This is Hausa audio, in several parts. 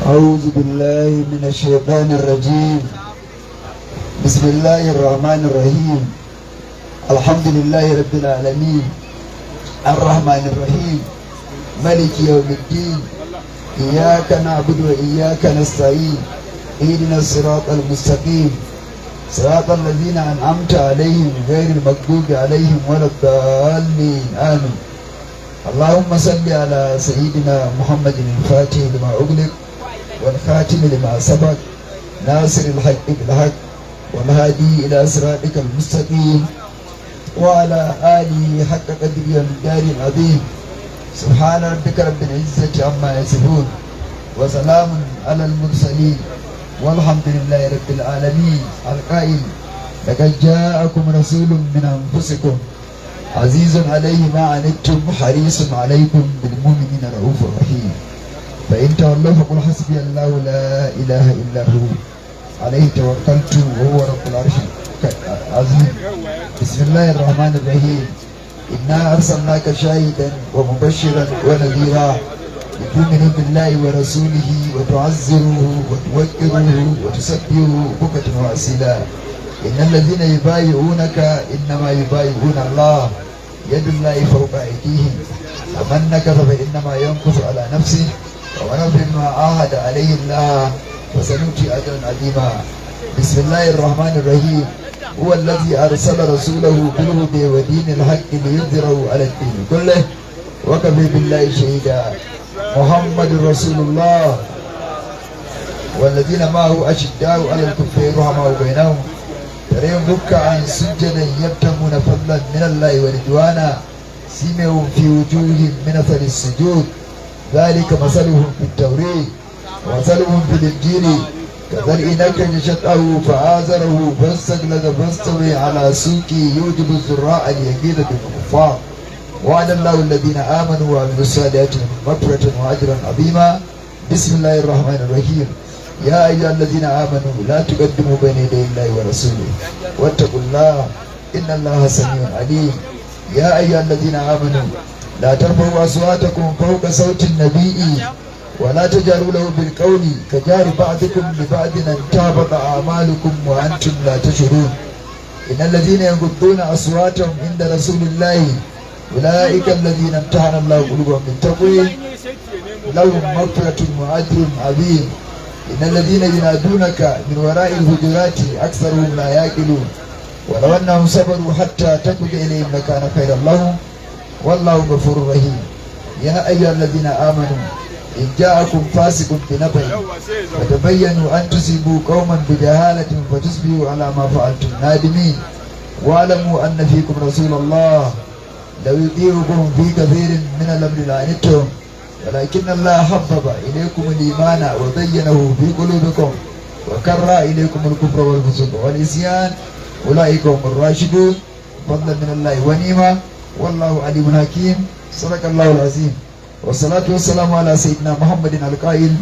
أعوذ بالله من الشيطان الرجيم. بسم الله الرحمن الرحيم. الحمد لله رب العالمين الرحمن الرحيم ملك يوم الدين. إياك نعبد وإياك نستعين. اهدنا الصراط المستقيم صراط الذين أنعمت عليهم غير المغضوب عليهم ولا الضالين آمين. اللهم صل على سيدنا محمد الفاتح لما أغلق والخاتم لما سبق ناصر الحق بالحق والهادي إلى صراطك المستقيم وعلى آله حق قدره ومقداره العظيم. سبحان ربك رب العزة عما يصفون وسلام على المرسلين والحمد لله رب العالمين. القائل لقد جاءكم رسول من أنفسكم عزيز عليه ما عنتم حريص عليكم بالمؤمنين رؤوف رحيم. فإن تولوا فقل حسبي الله لا إله إلا هو عليه توكلت وهو رب العرش العظيم. بسم الله الرحمن الرحيم. إنا أرسلناك شاهدا ومبشرا ونذيرا لتؤمنوا بالله ورسوله وتعزروه وتوقروه وتسبحوه بكرة وأصيلا. إن الذين يبايعونك إنما يبايعون الله يد الله فوق أيديهم ومن نكث فإنما ينكث على نفسه ومن بما عاهد عليه الله فسنؤتي أجرا عظيما. بسم الله الرحمن الرحيم. هو الذي أرسل رسوله بالهدى ودين الحق ليظهره على الدين كله وكفى بالله شهيدا. محمد رسول الله والذين معه أشداء على الكفار رحماء بينهم تريهم ركعا سجدا يبتغون فضلا من الله ورضوانا سيمهم في وجوههم من أثر السجود ذلك مثلهم في التوراة ومثلهم في الإنجيل كزرع أخرج شطأه فآزره فاستغلظ فاستوى على سوقه يوجب الزراع ليغيظ بالكفار. وعد الله الذين آمنوا وعملوا الصالحات مغفرة وأجرا عظيما. بسم الله الرحمن الرحيم. يا أيها الذين آمنوا لا تقدموا بين يدي الله ورسوله واتقوا الله إن الله سميع عليم. يا أيها الذين آمنوا لا ترفعوا أصواتكم فوق صوت النبي ولا تجاروا له بالقول كجار بعضكم لبعض أن تهبط أعمالكم وأنتم لا تشعرون. إن الذين يغضون أصواتهم عند رسول الله أولئك الذين امتحن الله قلوبهم بالتقوى لهم مغفرة وأجر عظيم. إن الذين ينادونك من وراء الهجرات أكثرهم لا يعقلون ولو أنهم صبروا حتى تخرج إليهم لكان خيرا لهم والله غفور رحيم. يا أيها الذين آمنوا إن جاءكم فاسق بنبأ فتبينوا أن تصيبوا قوما بجهالة فتصبحوا على ما فعلتم نادمين. واعلموا أن فيكم رسول الله لو يطيعكم في كثير من الأمر لعنتم ولكن الله حبب إليكم الإيمان وزينه في قلوبكم وكره إليكم الكفر والفسوق والعصيان أولئك هم الراشدون فضلا من الله ونعمة والله عليم حكيم. صدق الله العظيم. والصلاة والسلام على سيدنا محمد القائل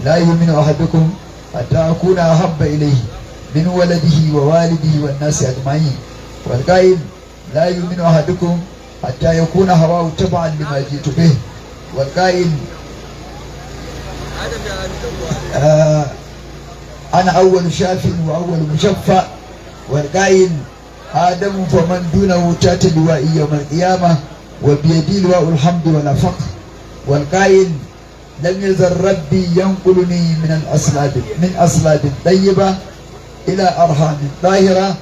لا يؤمن أحدكم حتى أكون أحب إليه من ولده ووالده والناس أجمعين. والقائل لا يؤمن أحدكم حتى يكون هواه تبعا لما جئت به. والقائل أنا أول شاف وأول مشفع. والقائل آدم فمن دونه تأتي لوائي يوم القيامة وبيدي لواء الحمد ولا فقر. والقائل لم يزل ربي ينقلني من أصلاب طيبة إلى أرحام طاهرة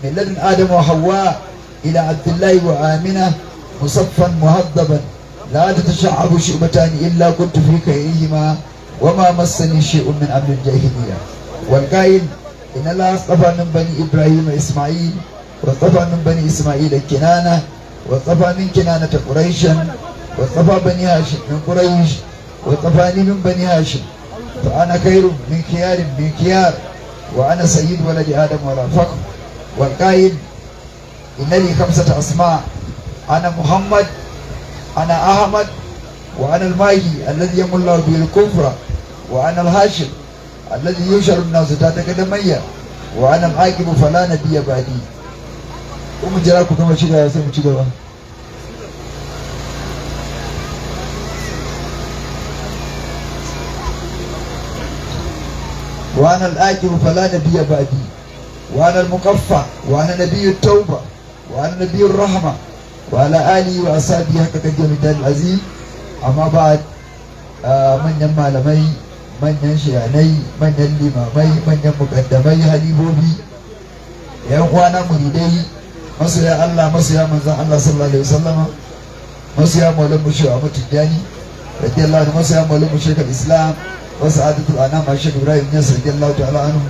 من لدن آدم وحواء إلى عبد الله وآمنة مصفا مهذبا لا تتشعب شعبتان إلا كنت في خيرهما وما مسني شيء من أمر الجاهلية. والقائل إن الله اصطفى من بني إبراهيم إسماعيل واصطفى من بني إسماعيل كنانة واصطفى من كنانة قريشا واصطفى بني هاشم من قريش واصطفاني من بني هاشم فأنا خير من خيار من خيار وأنا سيد ولد آدم ولا فخر. والقائل إن لي 5 أسماء أنا محمد أنا أحمد وأنا الماهي الذي يمل الله به الكفر وأنا الهاشم الذي يشر الناس تحت قدمي وأنا العاقب فلا نبي بعدي. ومجراكم كما شيء سمعتوا. وأنا الآخر فلا نبي بعدي وأنا المقفى وأنا نبي التوبة وأنا نبي الرحمة وعلى آله وأصحابه حق قدر العظيم. أما بعد manyan malamai, manyan shiyanai, manyan limamai, manyan mukaddamai, halibobi, yan uwana muridai, masoya Allah, masoya manzon Allah sallallahu alaihi wasallam, masoya maulan mushi a mutujani radiyallahu anhu, masoya maulan mushi al-Islam wa sa'adatul anam Sheikh Ibrahim Niass radiyallahu ta'ala anhu.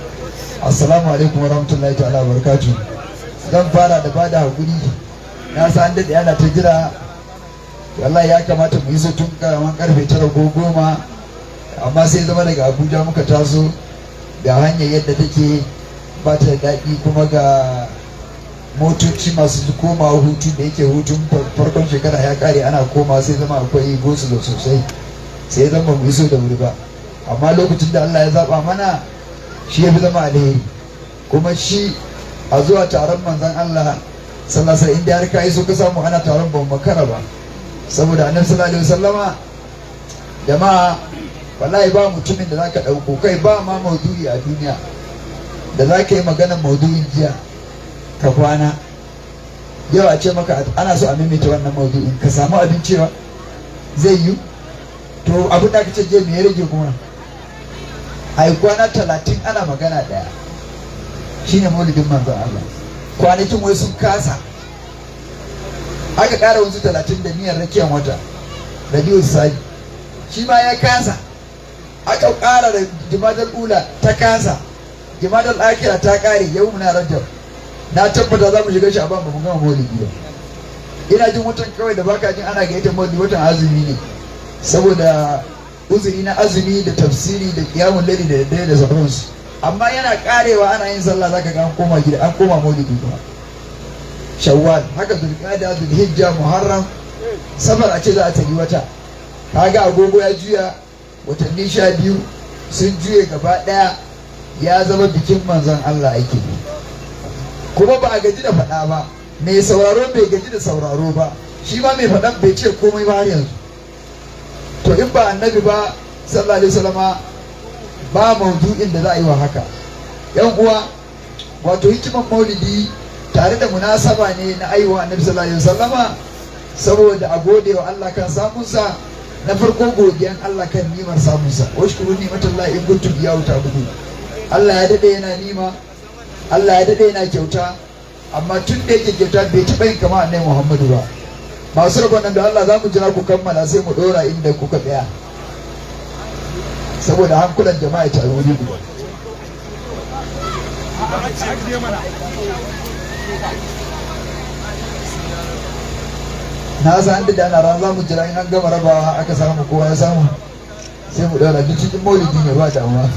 Assalamu alaikum wa rahmatullahi ta'ala wa barakatuh. Zan fara da bada hakuri, na san da yana ta jira, wallahi ya kamata mu yi su tun karaman karfe 9 ko 10, amma sai zama daga Abuja muka taso, da hanyar yadda take ba ta da daɗi, kuma ga motoci masu koma hutu da yake hutun farkon shekara ya kare ana koma, sai zama akwai gosulo sosai, sai zama mu iso da wuri ba. Amma lokacin da Allah ya zaba mana shi ya fi zama alheri, kuma shi a zuwa taron manzon Allah sallallahu alaihi wasallam, inda har ka iso ka samu ana taron ban makara ba, saboda annabi sallallahu alaihi wasallama jama'a wallahi ba mutumin da zaka dauko, kai ba ma maudu'i a duniya da zaka yi maganar maudu'in jiya ka kwana yau a ce maka ana so a mimita wannan maudu'in ka samu abin cewa zai yi. To abin da kace je me ya rage kuma? Ai kwana 30 ana magana daya, shine maulidin manzon Allah. Kwanakin wai sun kasa, aka ƙara wasu 30 da niyyar rakiyar wata Rabiul Sani, shi ma ya kasa. Aka ƙara da Jumadal Ula ta kasa, Jumadal Akira ta ƙare, yau muna Rajab. Na tabbata za mu shiga Sha'ban ba mu gama maulidi ba. Ina jin watan kawai da baka jin ana gayyata maulidi watan azumi ne, saboda uzuri na azumi da tafsiri da qiyamul layli da daddare da sauransu. Amma yana ƙarewa ana yin sallah zaka ga an koma gida, an koma maulidi ba. Shawwal, haka Zulqa'da, Zulhijja, Muharram, Safar a ce za a tari wata. Kaga agogo ya juya, watanni 12 sun juye gaba daya, ya zama bikin manzon Allah ake. Kuma ba a gaji da faɗa ba, mai sauraro bai gaji da sauraro ba, shi ma mai faɗan bai ce komai ba har yanzu. To in ba annabi ba sallallahu alaihi wasallama ba maudu'in da za a yi wa haka. Yan uwa, wato hikiman maulidi tare da munasaba ne na aiwa annabi sallallahu alaihi wasallama, saboda a gode wa Allah kan samunsa. Na farko godiyan Allah kan nimar samunsa, washkuru ni'matallahi in kuntum iyyahu ta'budun. Allah ya dade yana nima, Allah ya dade yana kyauta, amma tun da yake kyauta bai taɓa yin kama annabi Muhammadu ba. Masu rabon nan da Allah za mu jira ku kammala sai mu ɗora inda kuka tsaya, saboda hankulan jama'a ta wuri guda. Na san da ana ran za mu jira in an gama rabawa aka samu kowa ya samu sai mu ɗora duk cikin maulidi ne ba damuwa.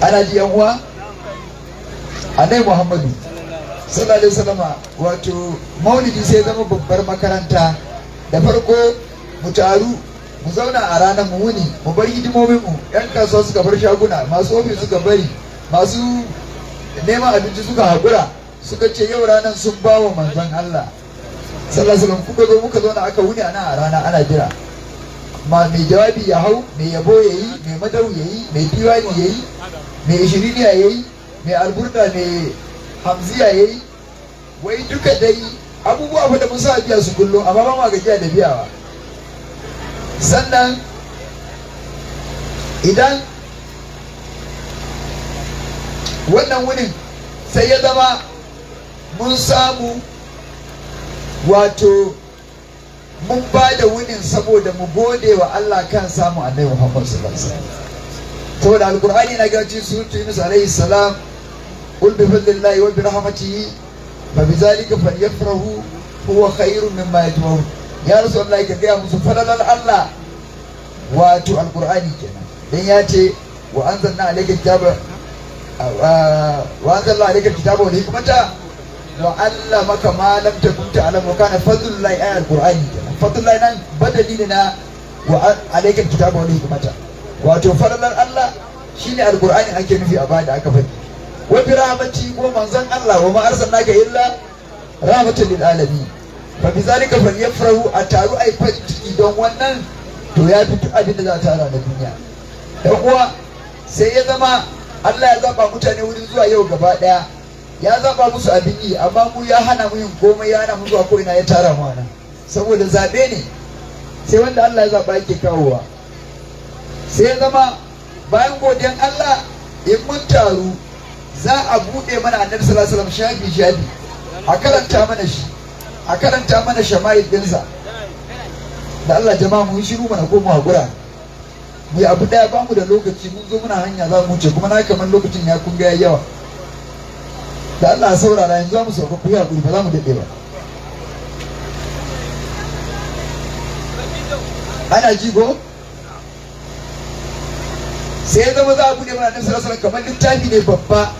Ana ji yan uwa, annabi Muhammadu sallallahu alaihi wasallama, wato maulidi sai zama babbar makaranta. Da farko mu taru mu zauna a ranar mu wuni, mu bar hidimomin mu, yan kasuwa suka bar shaguna, masu ofis suka bari, masu neman abinci suka haƙura, suka ce yau ranar sun ba wa manzon Allah sallallahu alaihi wasallam. Kuka zo muka zauna aka wuni a nan a rana ana jira, ma mai jawabi ya hau, mai yabo ya yi, mai madau ya yi, mai diwani ya yi, mai ishiriniya ya yi, mai alburda, mai hamziya ya yi, wai duka dai abubuwa fa da mun sa biya su kullum, amma ba ma gajiya da biyawa. Sannan idan wannan wunin sai ya zama mun samu, wato mun ba da wunin saboda mu gode wa Allah kan samu annabi Muhammad sallallahu alaihi wasallam. Saboda alqur'ani na gaci suratu Yunus alaihi salam, qul bi fadlillahi wa bi rahmatihi fa bi zalika falyafrahu huwa khairun mimma yajma'un. Ya rasulullahi ka gaya musu falalar Allah, wato alqur'ani kenan, dan ya ce wa anzalna alayka kitaba wa anzalna alayka kitaba wal hikmata wa allamaka ma lam takun ta'lam wa kana fadlullahi ayat alqur'ani kenan. Fadlullahi nan badali ne na wa alayka kitaba wal hikmata, wato falalar Allah shine alqur'ani ake nufi a bada aka faɗi. Wa bi rahmati ko manzon Allah, wa ma arsalnaka illa rahmatan lil alamin. Fa bi zalika falyafrahu, a taru ai farin ciki don wannan, to ya fi duk abin da za ta tara na duniya. Dan uwa sai ya zama Allah ya zaba mutane wurin zuwa yau gaba daya, ya zaba musu abin yi, amma mu ya hana mu yin komai, ya hana mu zuwa ko ina, ya tara mu nan saboda zabe ne, sai wanda Allah ya zaba yake kawowa. Sai ya zama bayan godiyan Allah in mun taru za a bude mana annabi sallallahu alaihi wasallam shafi a karanta mana shi, a karanta mana shama'il dinsa. Da Allah jama'a mu yi shiru mana ko mu hakura mu yi abu daya, ba mu da lokaci, mun zo muna hanya za mu wuce, kuma na kamar lokacin ya kunga ya yawa. Da Allah saurara, yanzu za mu sauka, ku yi hakuri, ba za mu daɗe ba. Ana ji ko? Sai ya zama za a buɗe mana annabi sallallahu alaihi wasallam kamar littafi ne babba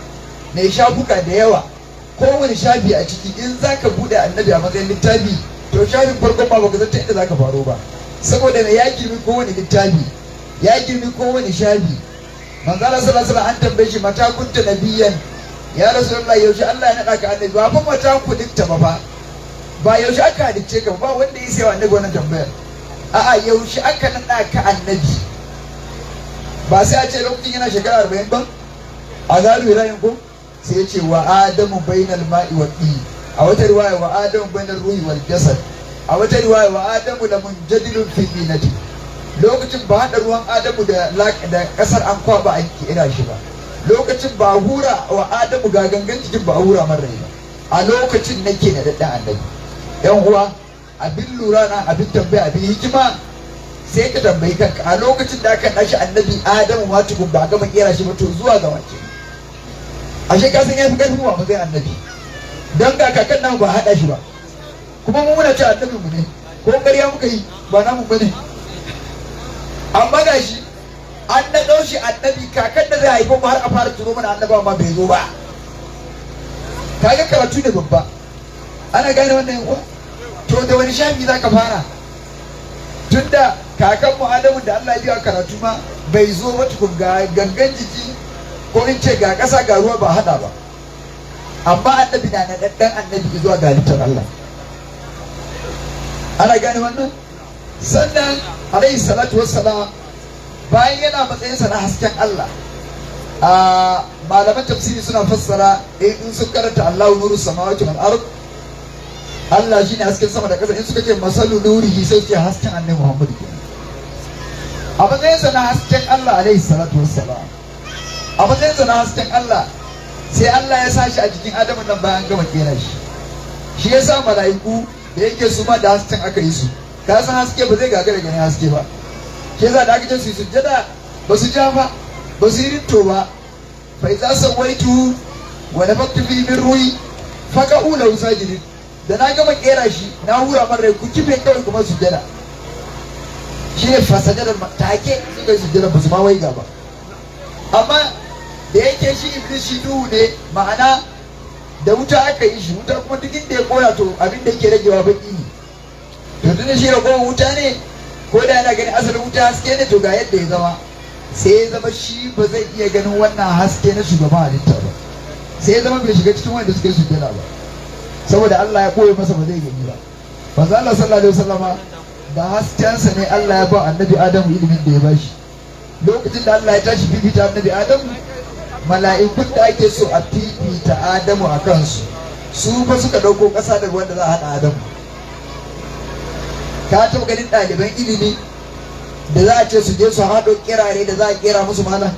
mai shafuka da yawa, kowane shafi a ciki in za ka buɗe annabi a matsayin littafi, to shafin farkon ba baka san ta inda za ka faro ba, saboda mai ya girmi kowane littafi, ya girmi kowane shafi. Manzo Allah sallallahu alaihi wasallam an tambaye shi mata kunta nabiyyan, ya rasulullah yaushe Allah ya naɗa ka annabi, ba fa mata ku dikta ba yaushe aka halicce ka ba, wanda ya sai wa annabi wannan tambayar. A'a, yaushe aka naɗa ka annabi, ba sai a ce lokacin yana shekara 40 ba a zalu irayin ko, sai ya ce wa adamu bainal ma'i wa ɗi, a wata riwaya wa adamu bainal ruhi wal jasad, a wata riwaya wa adamu la munjadilun fil minati. Lokacin ba haɗa ruwan adamu da ƙasar an kwaba an kira shi ba, lokacin ba hura wa adamu ga gangan cikin ba hura man rai ba, a lokacin nake na daɗin annabi. Yan uwa, abin lura na, abin tambaya, abin hikima, sai ka tambayi kanka a lokacin da aka ɗashi annabi adamu ma tukun ba a gama kera shi ba, to zuwa ga wace ashe ka san ya fi ƙarfin wa matsayin annabi, don ga kakan nan ba haɗa shi ba, kuma mu muna ce annabi mu ne, ko ƙarya muka yi ba namu ba ne. Amma ga shi an naɗo shi annabi, kakan da zai haifo mu har a fara turo mana annaba ma bai zo ba. Kaga karatu ne babba, ana gane wannan yan uwa. To da wani shafi za ka fara? Tunda kakan mu Adamu da Allah ya biya karatu ma bai zo ba tukun, ga gangan jiki ko in ce ga ƙasa ga ruwa ba hada ba, amma annabi na ɗan annabi zuwa ga halittar Allah. Ana gane wannan? Sannan alaihi salatu wassalam bayan yana matsayinsa na hasken Allah, a malaman tafsiri suna fassara in sun karanta Allahu nuru samawati wal ard, Allah shine hasken sama da ƙasa, in suka ce masalu nurihi sai ce hasken annabi Muhammad kenan. A matsayinsa na hasken Allah alaihi salatu wassalam, a matsayinsa na hasken Allah, sai Allah ya sa shi a jikin Adamu nan bayan gama kera shi. Shi ya sa mala'iku da yake su ma da hasken aka yi su, ka san haske ba zai gagara ganin haske ba, ke za da aka ce su yi sujjada ba su ja ba, ba su yi rinto ba. Fa idza sawaitu wa nafaktu fi min ruhi faqa'u lahu sajidin, da na gama kera shi na hura man rai, ku kife kawai kuma sujjada. Shi ne fasajadar take suka yi sujjada, ba su ma waiga ba. Amma da yake shi iblis shi duhu ne, ma'ana da wuta aka yi shi, wuta kuma duk inda ya kora to abin da yake ragewa baki ne. To tun da shi ragowar wuta ne, ko da yana ganin asalin wuta haske ne, to ga yadda ya zama, sai ya zama shi ba zai iya ganin wannan haske na shugaban halitta ba, sai ya zama bai shiga cikin wanda suka yi sujjada ba, saboda Allah ya koya masa ba zai gani ba. Manzo Allah sallallahu alaihi wasallama da haskensa ne Allah ya ba annabi Adamu ilimin da ya bashi. Lokacin da Allah ya tashi fifita annabi Adamu, mala'ikun da ake so a fifita Adamu a kansu, su ba suka ɗauko ƙasa daga wanda za a haɗa Adamu. Ka taɓa ganin ɗaliban ilimi da za a ce su je su haɗo kirare da za a kera musu malam?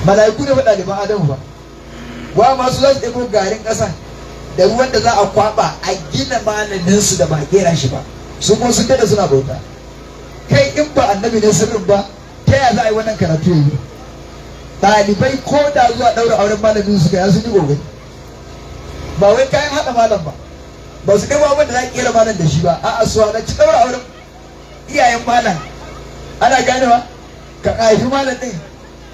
Mala'iku ne ba ɗaliban Adamu ba, wa masu za su ɗebo garin ƙasa da ruwan da za a kwaɓa a gina malaminsu da ba a kera shi ba, su kuma sun da suna bauta. Kai in ba annabi ne sirrin ba, ta yaya za a yi wannan karatu yi? Ɗalibai ko da zuwa ɗaura auren malamin su kai sun yi gobe, ba wai kayan haɗa malam ba, ba su kai abin da za a kera malam da shi ba, a'a su halarci ɗaura auren iyayen malam. Ana ganewa ka haifi malam ɗin,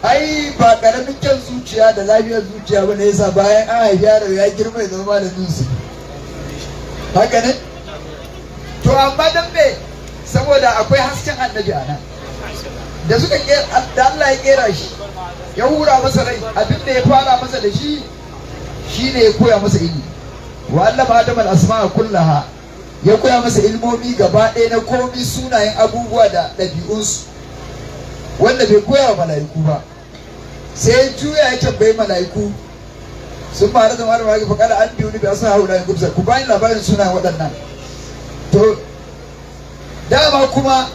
ai ba ƙaramin kyan zuciya da lafiyar zuciya ba ne yasa bayan an haifi yaro ya girma ya zama malamin su, haka ne? To amma dan me? Saboda akwai hasken annabi a nan da suka da Allah ya kera shi, ya hura masa rai, abin da ya fara masa da shi shine ya koya masa ilimi. Wa allama Adam al-asma'a kullaha, ya koya masa ilmomi gaba ɗaya na komi, sunayen abubuwa da ɗabi'unsu. wanda bai koya wa mala'iku ba. Sai juya ya tambayi mala'iku, sun fara zama da mala'iku faƙada an biyu ni bai asa haula yin gubsa, ku bani labarin suna waɗannan. To dama kuma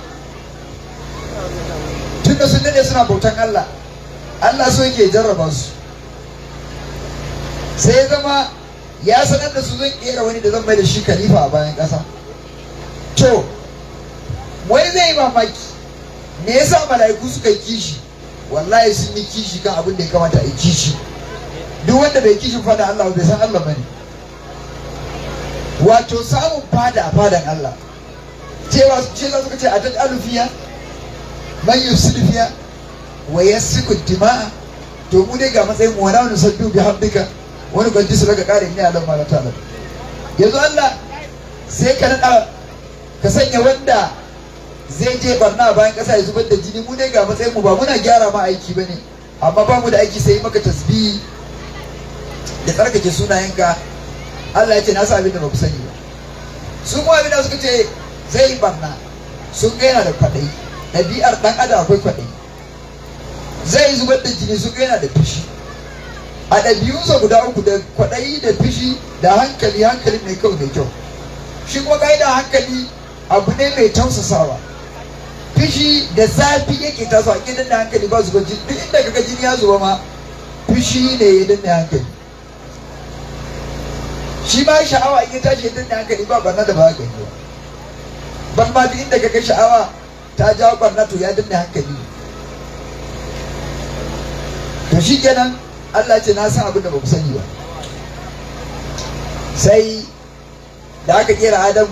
tun da sun daɗe suna bautan Allah, Allah so yake jarraba su, sai ya zama ya sanar da su zan kera wani da zan mai da shi khalifa a bayan ƙasa. To wani zai yi mamaki, me yasa mala'iku suka yi kishi? Wallahi sun yi kishi kan abin da ya kamata a yi kishi. Duk wanda bai kishin fada Allah bai san Allah bane. Wato samun fada a fadan Allah, cewa suka ce a taj'alu fiya man yufsidu fiya wa yasfiku dima'a. To mu dai ga matsayin mu wala nusabbihu bihamdika wani gwanji su daga ƙarin ne Allah ma ta'ala. Yanzu Allah sai ka nada ka sanya wanda zai je barna bayan ƙasa ya zubar da jini. Mu dai ga matsayin mu ba muna gyara ma aiki bane, amma ba mu da aiki sai maka tasbihi da tsarkake sunayenka. Allah ya ce na sa abin da ba ku sani ba. Su kuma abin da suka ce zai yi barna, sun ga yana da kwaɗayi, ɗabi'ar ɗan adam akwai kwaɗayi. Zai zubar da jini, sun ga yana da fushi. A ɗabi'unsa guda uku, da kwaɗayi da fushi da hankali, hankali mai kyau mai kyau. Shi kuma ƙa'ida hankali abu ne mai tausasawa. Fushi da zafi yake tasowa, a danne hankali ba zuba jini. Duk inda kaga jini ya zuba ma fushi ne ya danne hankali. Shi ma sha'awa in ya tashi ya danne hankali ba barna da ba gani ba. Ban ma duk inda kaga sha'awa ta jawo barna to ya danne hankali. To shi kenan Allah ce na san abin da ba ku sani ba. Sai da aka kera Adam,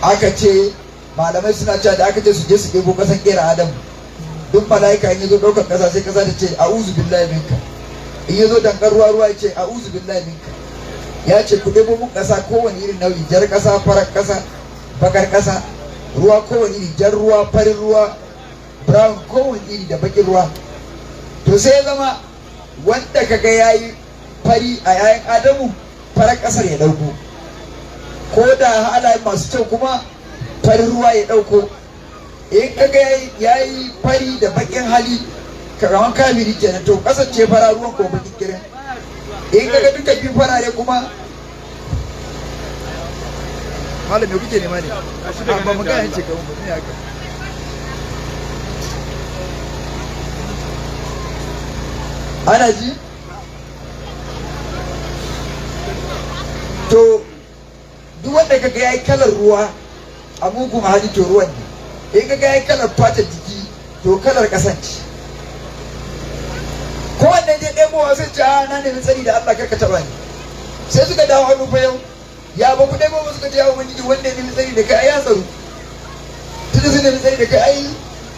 aka ce malamai suna cewa da aka ce su je su ɗebo ƙasan kera Adam, duk mala'ika in yazo ɗaukar ƙasa sai ƙasa ta ce a'udhu billahi minka. In yazo dankar ruwa ya ce a'udhu billahi minka. Ya ce ku ɗebo mun ƙasa kowane irin nau'i, jar ƙasa, farar ƙasa, bakar ƙasa, ruwa kowane iri, jar ruwa, farin ruwa, brown kowane iri da bakin ruwa. To sai ya zama wanda kaga yayi fari a yayin Adamu, farar ƙasar ya ɗauko, ko da halayen masu kyau kuma farin ruwa ya ɗauko. In kaga yayi fari da bakin hali kamar kafiri kenan, to ƙasar ce fara, ruwan ko bakin kirin. In kaga duka biyu farare kuma malam me kuke nema ne? Ba magana ce ga mu ne haka. Ana ji? To duk wanda kaga yayi kalar ruwa a mugun hali to ruwan ne. In kaga yayi kalar fata jiki to kalar kasance. Ko wannan je ɗebowa sai ce na nemi tsari da Allah karka taɓa ni. Sai suka dawo hannu fa yau, ya ba ku ɗebo ba, suka ce ya ubangiji wanda ya nemi tsari da kai ya tsaro. Tunda sun nemi tsari da kai ai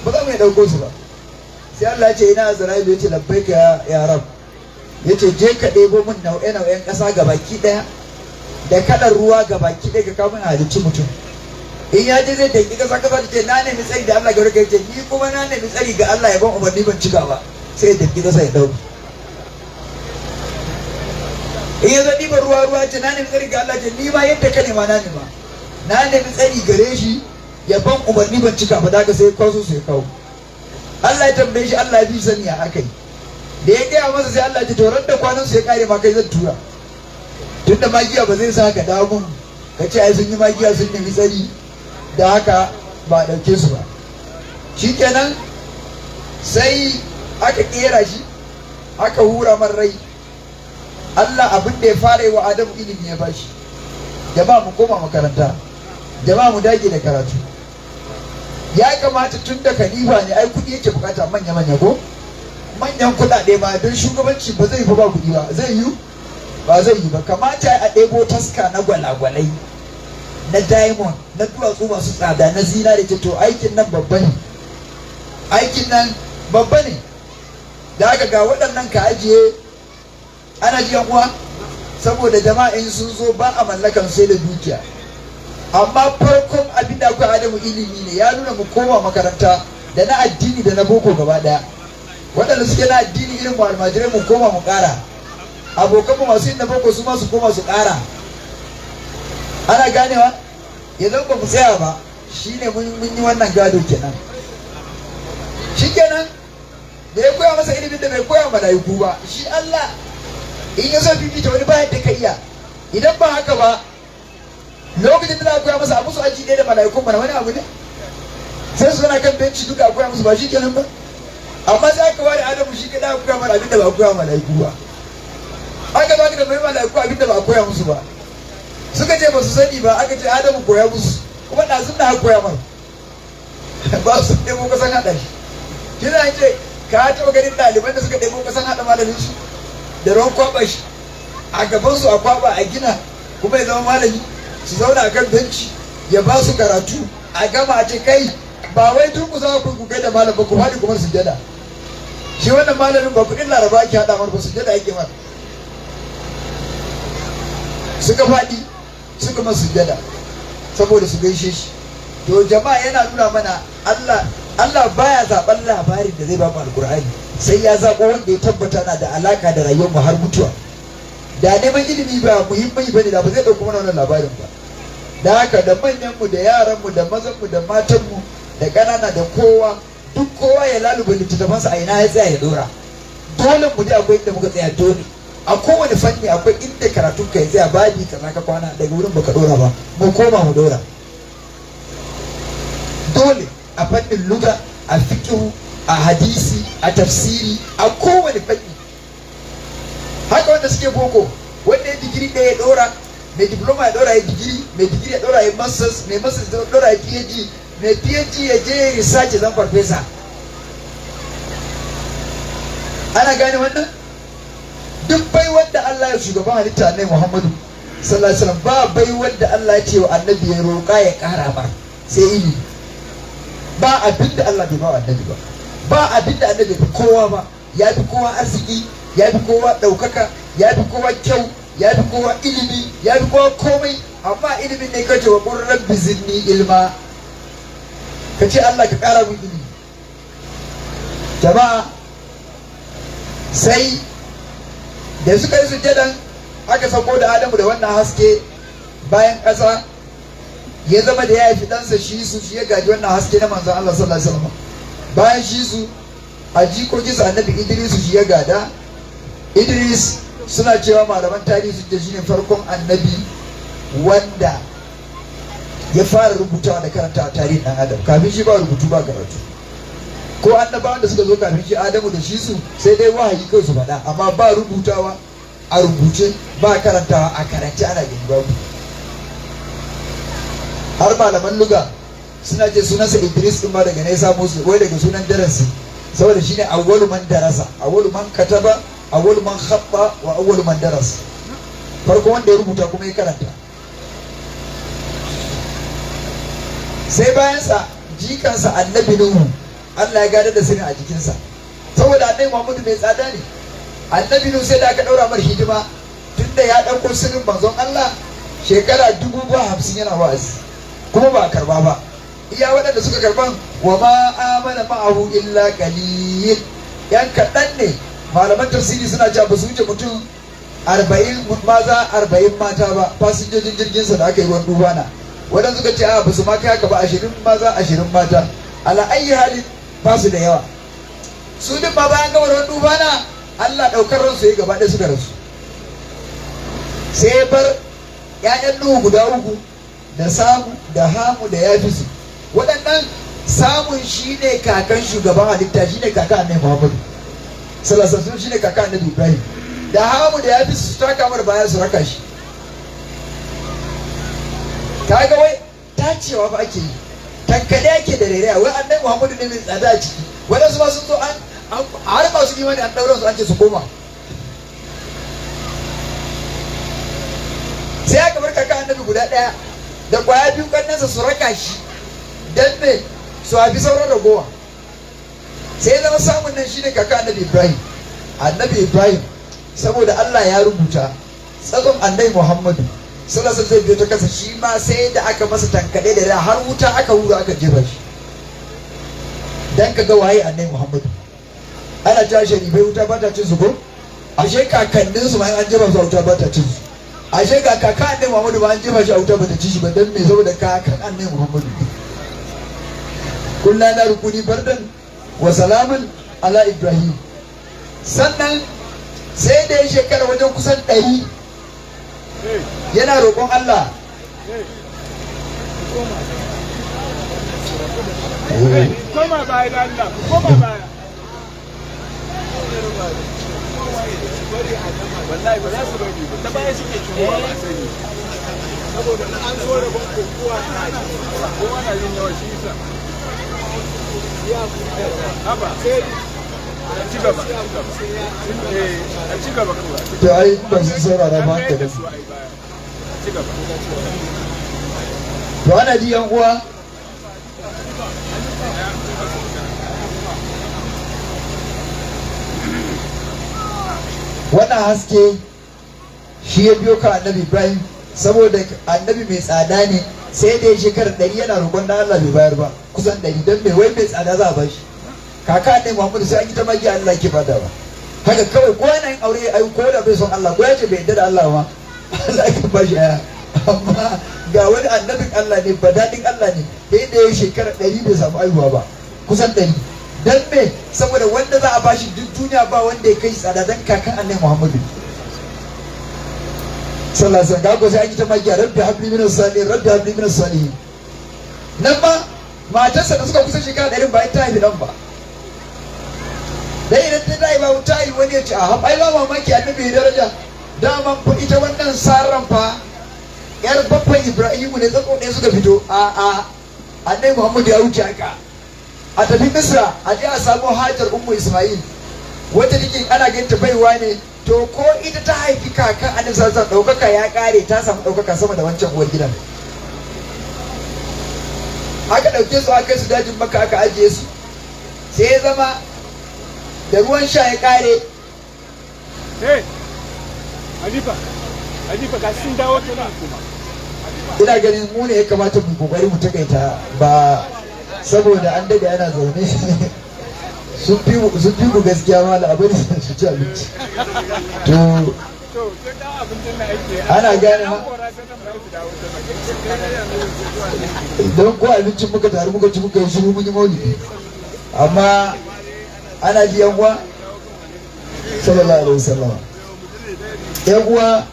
ba za mu iya ɗauko su ba. Sai Allah ya ce ina Azra'ilu, ya ce labbaika ya rab. Ya ce je ka ɗebo min nau'e-nau'en ƙasa ga baki ɗaya da kaɗar ruwa ga baki ɗaya ka kawo min halicci mutum. In ya je zai danki ƙasa ta ce na nemi tsari da Allah ga wurin, ya ce ni kuma na nemi tsari ga Allah ya ban umarni ban cika ba. Sai da gida sai dauki. In ya zo ɗiban ruwa ce na nemi tsari ga Allah, ce ni ma yadda ka nema na nema. Na nemi tsari gare shi ya ban umarni ban cika ba, daga sai kwaso sai kawo. Allah ya tambaye shi, Allah ya fi sani a aka yi. Da ya gaya masa sai Allah ya ce to ran da kwanan su ya kare ma kai zan tura. Tunda magiya ba zai sa ka dawo mun ka ce ai sun yi magiya sun nemi tsari da haka ba a ɗauke su ba. Shikenan sai aka kera shi, aka hura man rai. Allah abin da ya fara yi wa Adamu ilimi ya bashi. Jama'a mu koma makaranta, jama'a mu dage da karatu. Ya kamata tun da khalifa ne ai kudi yake bukata manya-manya ko? Manyan kuɗaɗe ma don shugabanci ba zai yi ba kudi ba, zai yi? Ba zai yi ba. Kamata a ɗebo taska na gwalagwalai, na diamond, na duwatsu masu tsada, na zinare, ce to aikin nan babba ne. Aikin nan babba ne. Da aka ga waɗannan ka ajiye, ana ji uwa, saboda jama'in sun zo ba a mallakan sai da dukiya. Amma farkon abin da akwai Adamu ilimi ne, ya nuna mu koma makaranta da na addini da na boko gaba ɗaya. Waɗanda suke na addini irin mu almajirai mu koma mu ƙara. Abokanmu masu yin na boko su ma su koma su ƙara. Ana ganewa? Yanzu ba mu tsaya ba, shine mun yi wannan gado kenan. Shi da ya koya masa ilimin da bai koya mala'iku ba. Shi Allah in ya so fifita wani bayan da ka iya, idan ba haka ba lokacin da za a koya masa a musu aji ɗaya da mala'ikun mana wani abu ne, sai su zana kan benci duka a koya musu ba shi kenan ba. Amma sai aka ware Adamu shi kaɗai a koya mana abin da ba a koya mala'iku ba, aka ba ka da mai mala'iku abin da ba a koya musu ba. Suka ce ba su sani ba, aka ce Adamu koya musu, kuma ɗazun da aka koya mana ba su ɗebo kasan haɗa shi. Kina ce ka taɓa ganin ɗaliban da suka ɗebo kasan haɗa malamin su da ruwan kwaɓa shi a gabansu a kwaɓa a gina, kuma ya zama malami, su zauna a kan benci ya ba su karatu a gama a ce kai ba wai durƙusa ku kai da malam ba, ku faɗi kuma sujjada. Shi wannan malamin ba kuɗin Laraba ake haɗa mar ba, sujjada ake mar. Suka faɗi suka masu sujjada saboda su gaishe shi. To jama'a yana nuna mana Allah baya zaɓen labarin da zai ba mu alƙur'ani, sai ya zaɓo wanda ya tabbata na da alaka da rayuwar mu har mutuwa. Da neman ilimi ba muhimmi bane da ba zai ɗauko mana wannan labarin ba. Da haka da manyan mu da yaran mu da mazan mu da matan mu da ƙanana da kowa, duk kowa ya laluba littattafansa a ina ya tsaya ya dora. Dole mu dai akwai inda muka tsaya, dole a kowane fanni akwai inda karatun ka ya tsaya, babi kaza ka kwana daga wurin baka dora ba, mu koma mu dora. Dole a fannin luga, a fiqhu, a hadisi, a tafsiri, a kowane fanni. Haka wanda suke boko, wanda ya digiri ɗaya ya dora, mai diploma ya dora ya digiri, mai digiri ya dora ya masters, mai masters ya dora ya PhD, mai PhD ya je research ya zama farfesa. Ana gane wannan? Duk bai wanda Allah ya shugaban halitta Annabi Muhammadu sallallahu alaihi wasallam, ba bai wanda Allah ya ce wa annabi ya roƙa ya ƙara ba sai ilimi. Ba abin da Allah bai ba wa annabi ba, ba abin da annabi bai kowa ba. Ya fi kowa arziki, ya fi kowa ɗaukaka, ya fi kowa kyau, ya fi kowa ilimi, ya fi kowa komai. Amma ilimin ne kace wa qur rabbi zidni ilma, ka ce Allah ka ƙara min ilimi. Jama'a sai da suka yi sujjadan aka sauko da Adamu da wannan haske bayan ƙasa, ya zama da ya haifi ɗansa shi su, shi ya gaji wannan haske na manzon Allah sallallahu alaihi wasallam. Bayan shi su a jikokinsa annabi Idris shi ya gada. Idris suna cewa malaman tarihi su ce shine farkon annabi wanda ya fara rubutawa da karanta a tarihin ɗan adam. Kafin shi ba rubutu ba karatu, ko annabawan da suka zo kafin shi Adamu da shi su sai dai wahayi kawai su faɗa, amma ba rubutawa a rubuce, ba karantawa a karance, ana gani babu. Har malaman luga suna ce sunansa Idris din ma daga ne ya samu su, wai daga sunan darasi, saboda shine awwalu man darasa, awwalu man kataba, awwalu man khatta wa awwalu man darasa. Farko wanda ya rubuta kuma ya karanta. Sai bayan sa jikansa annabi Nuhu, Allah ya gadar da sirrin a jikinsa, saboda annabi Muhammadu mai tsada ne. Annabi Nuhu sai da aka daura mar hidima, tunda ya dauko sirrin manzon Allah shekara 50,000 yana wa'azi, kuma ba a karba ba. Iya waɗanda suka karban wa ma amana ma'ahu illa qalil, yan kaɗan ne. Malaman tafsiri suna cewa ba su wuce mutum 40 maza 40 mata ba, fasinjojin jirginsa da aka yi ruwan dubana. Waɗanda suka ce a ba su ma kai haka ba, 20 maza 20 mata. Ala ayyi halin ba su da yawa. Su duk ma bayan gama ruwan dubana Allah ɗaukar ransu ya gaba ɗaya suka rasu. Sai bar 'ya'yan Nuhu guda 3 da Samu da Hamu da Yafisu. Waɗannan Samun shi ne kakan shugaban halitta, shi ne kakan Annabi Muhammadu sallallahu alaihi wasallam, shi ne kakan Annabi Ibrahim. Da Hamu da Yafisu su taka mar baya su raka shi. Kaga wai tacewa fa ake yi, tankade ake da rairaya, wai Annabi Muhammadu ne mai tsada a ciki. Waɗansu ma sun zo har masu imani an ɗaura su an ce su koma. Sai aka bar kaka Annabi guda ɗaya da kwaya 2 kannansa su raka shi, dan me su hafi sauran ragowa. Sai zama Samun nan shine kaka Annabi Ibrahim. Annabi Ibrahim saboda Allah ya rubuta tsazon Annabi Muhammadu sallallahu alaihi wasallam ta kasa, shi ma sai da aka masa tankade da rai, har wuta aka hura aka jefa shi, dan ka ga waye Annabi Muhammadu. Ana cewa sharifai wuta ba ta cin su ko? Ashe kakannin su ma an jefa su a wuta ba ta cin su. Ashe ga kakan Annabi Muhammadu ba an jefa shi a wuta ba ta ci shi ba, dan me? Saboda kakan Annabi Muhammadu. Kullu na rukuni bardan wa salaman ala Ibrahim. Sannan sai da ya shekara wajen kusan 100 yana roƙon Allah koma baya da Allah, koma baya. Wallahi ba za su bari ba, ta baya suke cewa ba sani. Saboda an zo da banko kowa na yin yawa shi isa. Haba, sai a ci gaba. A ci gaba kawai. to ai ba su saurara ba ka da Ci gaba. to ana ji yan uwa wannan haske shi ya biyo ka annabi Ibrahim saboda annabi mai tsada ne sai da ya shekara 100 yana roƙon da Allah bai bayar ba kusan 100 don mai wai mai tsada za a bashi kaka ne Muhammadu sai an yi ta magi Allah ke bada ba haka kawai ko yana yin aure ai ko da bai son Allah ko ya ce bai yarda da Allah ma Allah ke bashi aya amma ga wani annabin Allah ne ba daɗin Allah ne sai da ya shekara 100 bai samu aihuwa ba kusan 100 dan me saboda wanda za a bashi duk duniya ba wanda ya kai tsada dan kakan annabi Muhammadu sallallahu alaihi wasallam ga sai an yi ta magiya rabbi habli min as-salihin rabbi habli min as-salihin nan ma matarsa da suka kusa shekara 100 ba ita haifi dan ba dai idan ta dai ba wuta yi wani ya ce a ai ba mamaki annabi ya daraja daman fa ita wannan saran fa yar babban Ibrahimu ne tsako ne suka fito a annabi Muhammadu ya wuce haka a tafi Misra a je a samu Hajar Ummu Ismail wata take ana ganta baiwa ne to ko ita ta haifi kakan annabi sallallahu alaihi daukaka ya kare ta samu daukaka sama da wancan uwar gidan aka dauke su aka kai su dajin Makka aka ajiye su sai ya zama da ruwan sha ya kare Hanifa ga sun dawo ta nan kuma. ina ganin mu ne ya kamata mu kokari mu takaita ba saboda an daga yana zaune sun fi ku gaskiya ma da abin su ci abinci to ana gane ma don ko abincin muka taru muka ci muka yi shiru mun yi maulidi amma ana ji yan uwa sallallahu alaihi wasallam yan uwa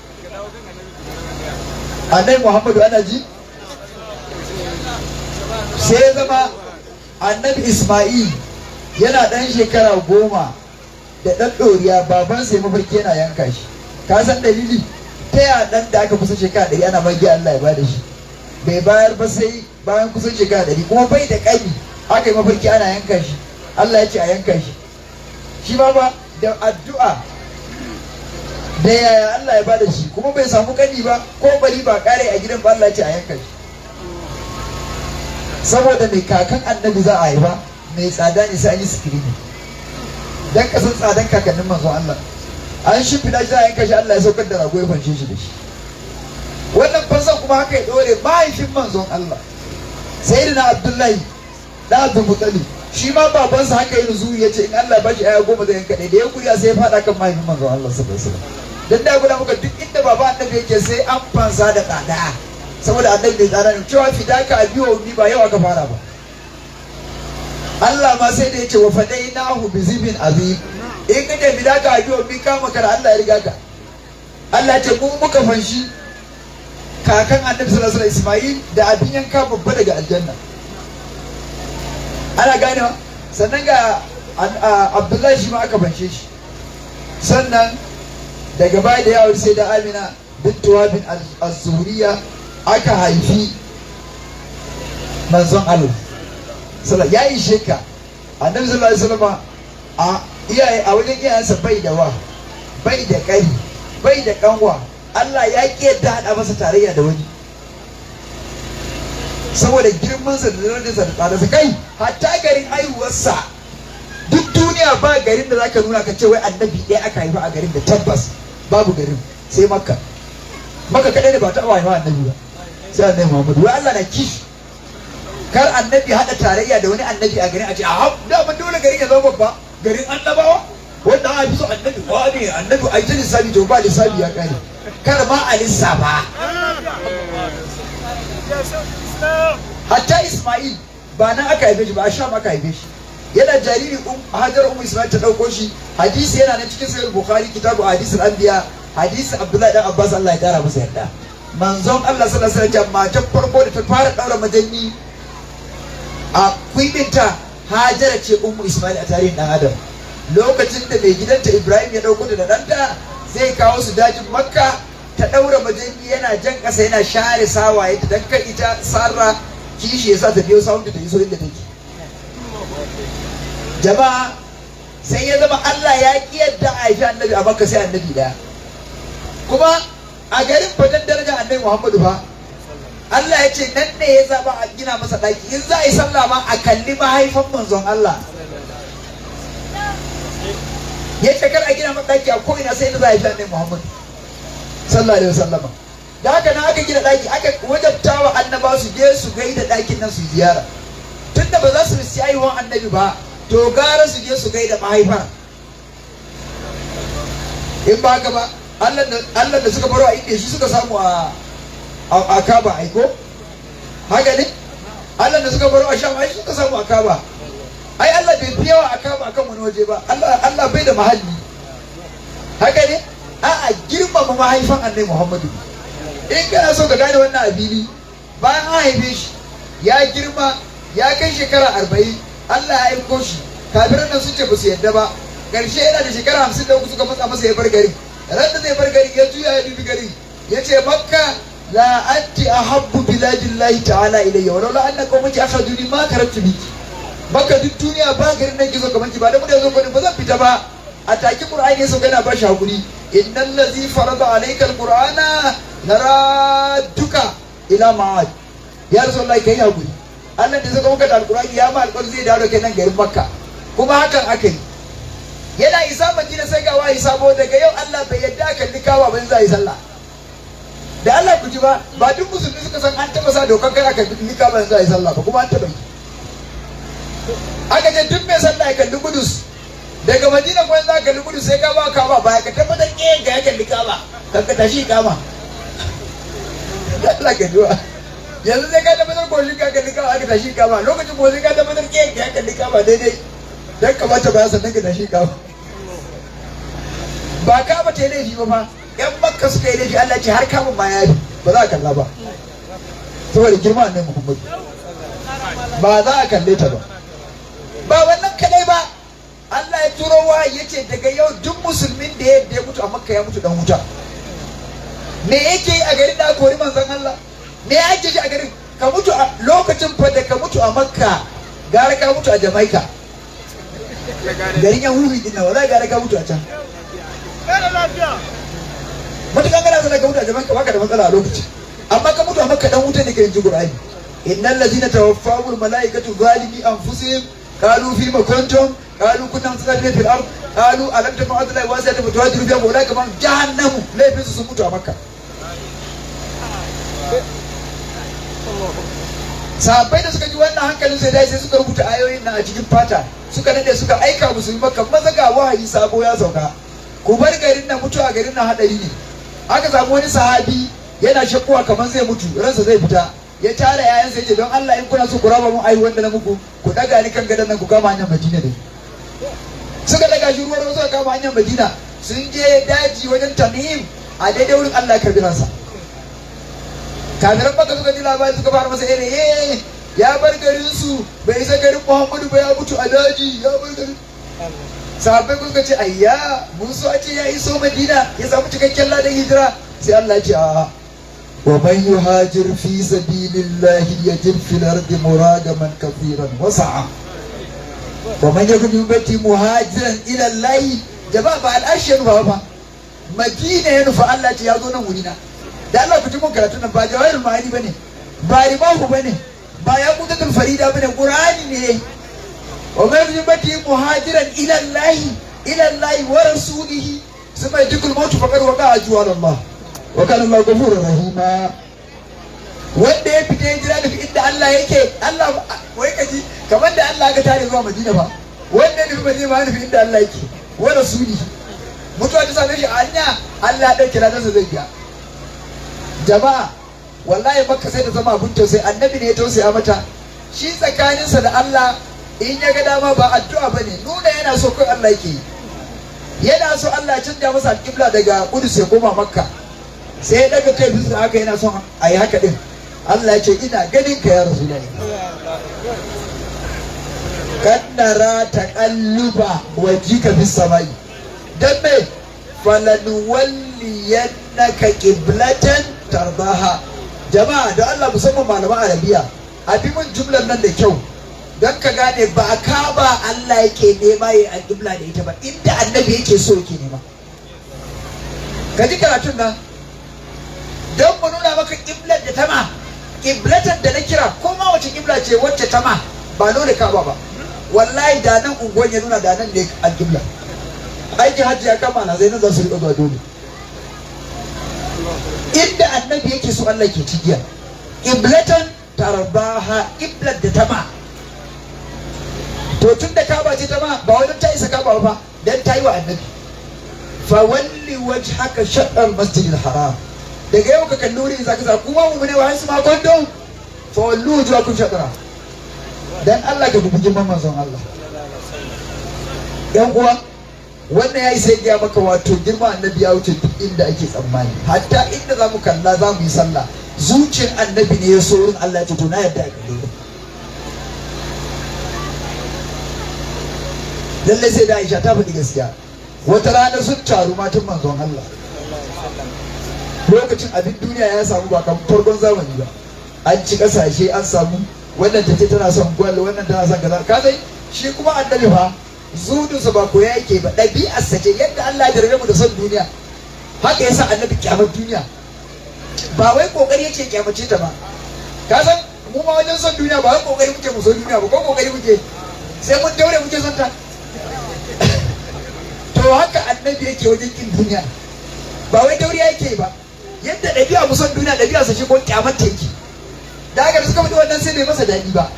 annabi Muhammadu ana ji sai ya zama annabi Ismail yana ɗan shekara 10 da ɗan ɗoriya baban sai mafarki yana yanka shi ka san dalili ta ya ɗan da aka kusa shekara 100 ana magi Allah ya bada shi bai bayar ba sai bayan kusan shekara 100 kuma bai da ƙani aka yi mafarki ana yanka shi Allah ya ce a yanka shi shi ma ba da addu'a da yaya Allah ya bada shi kuma bai samu ƙani ba ko bari ba ƙare a gidan ba Allah ya ce a yanka shi saboda mai kakan annabi za a haifa mai tsada ne sai an yi sikirini dan kasan tsadan kakannin manzon Allah an shimfiɗa shi za a yanka shi Allah ya saukar da rago ya fanshe shi da shi wannan fansan kuma haka ya ɗore mahaifin manzon Allah sayyidina Abdullahi da Abdul Muttalib shi ma babansa haka yin zuwa ya ce in Allah ba shi aya 10 zai yanka ɗaya da ya kuriya sai ya faɗa kan mahaifin manzon Allah sallallahu alaihi wasallam dan da guda muka duk inda baba annabi yake sai an fansa da tsada saboda annabi bai tsara ne cewa fidaka a biyo ni ba yau aka fara ba Allah ma sai da ya ce wa fadainahu bi zibin azim in ka ce fidaka a biyo ni kama kar Allah ya riga ka Allah ce mu muka fanshi kakan annabi sallallahu alaihi Ismail da abin yanka babba daga aljanna ana ganewa sannan ga Abdullahi shi ma aka fanshe shi sannan daga baya da yawon sai da Amina bintu Wahab az-Zuhriya aka haifi manzon Allah ya yi sheka annabi sallallahu alaihi wasallam a iyaye a wajen iyayensa bai da wa bai da kai bai da kanwa Allah ya ki yadda hada masa tarayya da wani saboda girmansa da darajarsa da tsadarsa kai hatta garin haihuwarsa duk duniya ba garin da zaka nuna ka ce wai annabi ɗaya aka haifa a garin da tabbas babu garin sai makka kadai ne ba ta haifa annabi ba sai annabi Muhammadu wai Allah na kishi kar annabi hada tarayya da wani annabi a garin a ce a da ban dole garin ya zama babba garin annabawa wanda a fi so annabi ba ne annabi a yi lissafi to ba lissafi ya kare kar ma a lissafa hatta Ismail ba nan aka haife shi ba a Sham aka haife shi yana jariri Hajar Ismail ta dauko shi. Hadisi yana nan cikin sahih Bukhari kitabu hadisul anbiya, hadisi Abdullahi dan Abbas Allah ya kara masa yarda. Manzon Allah sallallahu alaihi wasallam matan farko da ta fara daura majanni a kwibinta Hajara ce Ismail a tarihin dan Adam. Lokacin da mai gidanta Ibrahim ya dauko da danta zai kawo su dajin Makka, ta daura majanni yana jan kasa yana share sawaye ta dan ita Sarra kishi yasa ta biyo sawun da ta iso inda take. Jama'a sai ya zama Allah ya ki yadda a haifi annabi a Makka sai annabi daya. Kuma a garin fatan darajar annabi Muhammadu fa Allah ya ce nan ne ya zaba a gina masa daki, in za a yi sallah ma a kalli mahaifan manzon Allah. Ya ce kar a gina masa daki a ko'ina sai da za a haifi annabi Muhammadu sallallahu alaihi wasallam. Da haka nan aka gina daki, aka wajabta wa annaba su je su gaida dakin nan su ziyara. Tunda ba za su risi haihuwan annabi ba, to gara su je su gaida mahaifa. In ba haka ba Allah da suka baro a inda shi suka samu a Kaba aiko haka ne. Allah da suka baro a Sham ai suka samu a Kaba. Ai Allah bai fi yawa a Kaba akan wani waje ba. Allah bai da mahalli haka ne. A'a girmama mahaifan annabi Muhammadu. In kana so ka gane wannan abili, bayan an haife shi ya girma ya kai shekara 40, Allah ya aiko shi. Kafiran nan sun ce ba su yadda ba. Karshe yana da shekara 53 suka matsa masa ya bar gari. Ran da zai bar gari ya juya ya dubi gari ya ce Makka la anti ahabbu biladillahi ta'ala ilayya wa laula anna qaumaki akhaduni ma karatu biki. Makka duk duniya ba garin nan gizo kamar ki, ba da mu da zo ba zan fita ba. A taki Qur'ani ya sauka yana ba shi hakuri, innal ladzi farada alayka alqur'ana laraduka ila ma'ad. Ya rasulullahi kai hakuri, Allah da zaka maka da alqur'ani ya ma alƙawari zai dawo kai nan garin Makka. Kuma hakan aka yi. Yana isa Madina sai ga wahayi sabo, daga yau Allah bai yadda kalli kawa ban za yi sallah. Da Allah ku ji ba duk musulmi suka san an taba sa dokan kai aka kalli kawa ban za yi sallah ba, kuma an taba yi. Aka ce duk mai sallah ya kalli Kudus. Daga Madina ko za ka kalli Kudus sai ka ba kawa baya ka tabbatar ga ya kalli kawa kan ka tashi kama. Allah ka duwa. Yanzu sai ka tabbatar ko shi ka kalli kawa aka tashi kama, lokacin ko sai ka tabbatar ga ya kalli kawa daidai. Dan kamata ba sannan ka tashi kawo. Ba ka ba ta yi laifi ba fa, yan Makka suka yi laifi, Allah ce har kamun ma ya yi ba za a kalla ba saboda girma annabi Muhammad, ba za a kalle ta ba. Ba wannan kadai ba, Allah ya turo wa ya ce daga yau duk musulmin da ya mutu a Makka ya mutu dan wuta. Me yake yi a garin da aka kori manzon Allah? Me ya ake shi a garin? Ka mutu a lokacin fa da ka mutu a Makka gara ka mutu a Jamaica. Garin yan hufi din nan wallahi gara ka mutu a can. Matukan kana sana ka mutu a Jamaica baka da matsala a lokaci, amma ka mutu a Makka dan wuta ne ka yanzu Qur'ani. Innal ladzina tawaffahumul malaikatu zalimi anfusihim qalu fima kuntum qalu kunna mustaqbilina fil ard qalu alam takun ardullahi wasi'atan fatuhajiru fiha ulai kaman jahannamu, laifin su sun mutu a Makka. Sahabbai da suka ji wannan hankalin sai dai sai suka rubuta ayoyin nan a cikin fata, suka nade suka aika musulmi Makka, maza ga wahayi sabo ya sauka, ku bar garin nan, mutuwa garin nan hadari ne. Aka samu wani sahabi yana shakkuwa kamar zai mutu, ransa zai fita, ya tara yayansa yace don Allah in kuna so ku raba mu ayi wanda na muku, ku daga ni kan gadan nan ku kama hanyar Madina dai. Suka daga shi ruwa suka kama hanyar Madina, sun je daji wajen Tamim, a daidai wurin Allah ya karbi ransa. Kafiran Makka suka ji labari suka fara masa ere ya bar garin su, bai isa garin Muhammadu ba, ya mutu a daji, ya bar garin. Sahabbai suka ce ayya mun so a ce ya iso Madina ya samu cikakken ladan hijira, sai Allah ya ce a wa man yuhajir fi sabilillahi yajid fil ardi muragaman kathiran wa sa'a wa man yakun yubati muhajiran ila Allah. Jama'a ba al'ashin ba Madina ya nufa, Allah ce ya zo nan wurina. Da Allah ku ji mun karatu nan ba jawahirul ma'ani bane, ba rimahu bane, ba ya kutatul farida bane, Qur'ani ne. Wa man yubati muhajiran ila Allah wa rasulihi suma yadikul mautu faqad waqa ajwa Allah wa kana Allah ghafurur rahima. Wanda ya fita hijira da inda Allah yake, Allah wai kaji kamar da Allah ga tare zuwa Madina ba, wanda ya nufi Madina ma nufi inda Allah yake wa rasulihi. Mutuwa ta same shi a hanya, Allah ya dauke ladansa zai biya. Jama'a wallahi Makka sai da zama abun tausayi, annabi ne ya tausaya mata. Shi tsakaninsa da Allah in ya ga dama ba addu'a bane, nuna yana so kai Allah yake. Yana so Allah ya canja masa alƙibla daga Kudus ya koma Makka. Sai ya daga kai bisa haka yana son a yi haka din. Allah ya ce ina ganin ka ya Rasulullahi. Kannara taqalluba wajhika fis samai. Dan me falanuwalliyannaka qiblatan tardaha. Jama'a da Allah musamman malaman Arabiya, abi mun jumlar nan da kyau. Don ka gane ba a kaba Allah yake nema ya alƙibla da ita ba, inda annabi yake so yake nema. Ka ji karatun nan don mu nuna maka ƙiblar da tama, ƙiblatan da na kira ko ma wace ƙibla ce wacce tama ba dole kaba ba. Wallahi da nan unguwan ya nuna da nan ne alƙibla. Aikin hajji ya kama na zai nan za su riƙa zuwa dole. Inda annabi yake so Allah ke cigiya. Ƙiblatan tarbaha, ƙiblar da tama. To tun da kaba ce ta ma ba wani ta isa kaba ba dan ta yi wa annabi. Fa walli wajhaka shatr masjidil haram. Daga yau ka kalli wurin zaka sa kuma mu ne wa hansu ma kondo. Fa wallu wajhakum shatra. Dan Allah ka dubi girman manzon Allah. Yan uwa wannan yayi sai ya maka wato girman annabi ya wuce duk inda ake tsammani. Hatta inda zamu kalla zamu yi sallah. Zuciyar annabi ne ya so wurin Allah ya ce to na yadda ka kalli. Lallai sai da Aisha ta faɗi gaskiya. Wata rana sun taru matan manzon Allah. Lokacin abin duniya ya samu ba kan farkon zamani ba. An ci kasashe an samu wannan tace tana son gwal, wannan tana son kaza. Ka sai shi kuma annabi fa zudunsa ba koya yake ba, ɗabi'arsa ce yadda Allah ya jarrabe mu da son duniya. Haka yasa annabi kyamar duniya. Ba wai kokari yake kyamace ta ba. Ka san mu ma wajen son duniya ba wai kokari muke mu son duniya ba, ko kokari muke sai mun daure muke son ta. To haka annabi yake wajen kin duniya, ba wai dauriya yake ba. Yadda ɗabi'a mu son duniya ɗabi'a sa shi ko kyamar ta yake. Da haka da suka faɗi wannan sai bai masa daɗi ba.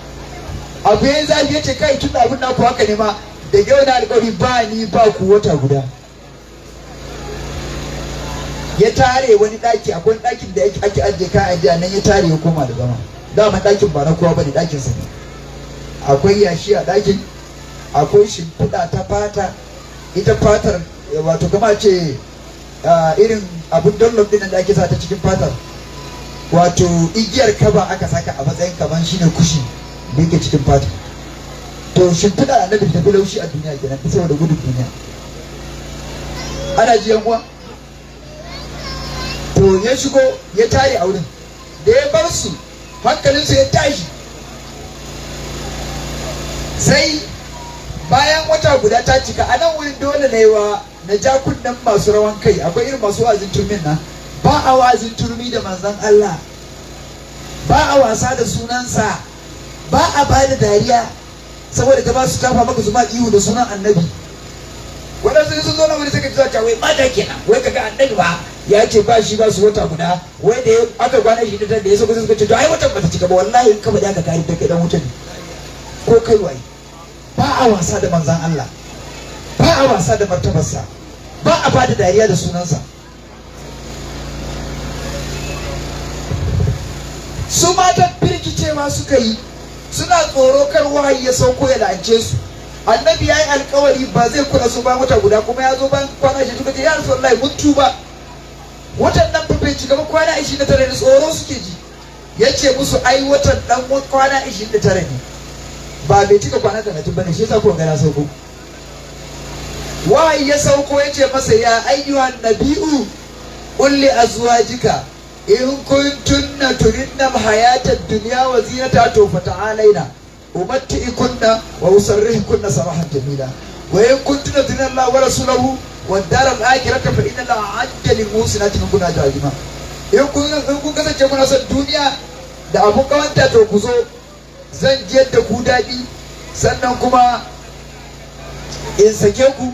Abu yayin zafi ya ce kai tun da abin naku haka ne ma da yau na alƙawari ba ni ba ku wata guda. Ya tare wani ɗaki, akwai ɗakin da ake ajiye kayan ajiya nan ya tare ya koma da zama. Dama ɗakin ba na kowa ba ne, ɗakin sa ne. Akwai yashi a ɗakin, akwai shimfiɗa ta fata. Ita fatar wato kama ce irin abun dollop din da ake sa ta cikin fatar, wato igiyar kaba aka saka a matsayin kaman shine kushi da yake cikin fatar. To shimfiɗa annabi ta fi laushi a duniya kenan saboda gudun duniya. Ana ji yan uwa? To ya shigo ya tare a wurin, da ya bar su hankalinsu ya tashi. Sai bayan wata guda ta cika, a nan wurin dole ne na ja kunnen masu rawan kai. Akwai irin masu wazin turmin nan, ba a wazin turmi da manzon Allah, ba a wasa da sunansa, ba a ba da dariya saboda ta ba su tafa maka su ma ihu da sunan annabi. Waɗansu sun zo na wani suka ji zuwa wai mata kenan, wai kaga annabi ba ya ce ba shi ba su wata guda, wai da aka kwana shi da ya so suka ce to ai watan bata cika ba, wallahi in ka faɗi aka kare ta kai dan wuta ne ko kai waye. Ba a wasa da manzan Allah, ba a wasa da martabarsa, ba a ba da dariya da sunansa. Su matan firgicewa suka yi, suna tsoro kar wahayi ya sauko ya la'ance su. Annabi ya yi alkawari ba zai kula su ba wata guda, kuma ya zo ban kwana shi suka ce ya rasu wallahi mun tuba. Watan nan fa bai cika ba, kwana 29 ne, tsoro suke ji. Ya ce musu ai watan dan kwana 29 ne, ba bai cika kwana 30 bane, shi yasa kuka ga na sauko. Wahayi ya sauko ya ce masa ya ayyuhan nabi'u qul li azwajika in kuntunna turidna hayata ad-dunya wa zinata to fata'alaina umatti'ikunna wa usarrihukunna sarahan jamila wa in kuntunna turidna Allah wa rasulahu wa ad-dar al-akhirata fa inna Allah a'adda lil muhsinati minkunna ajran azima. In kun kasance kuna son duniya da abun kawanta to ku zo, zan je da ku daɗi, sannan kuma in sake ku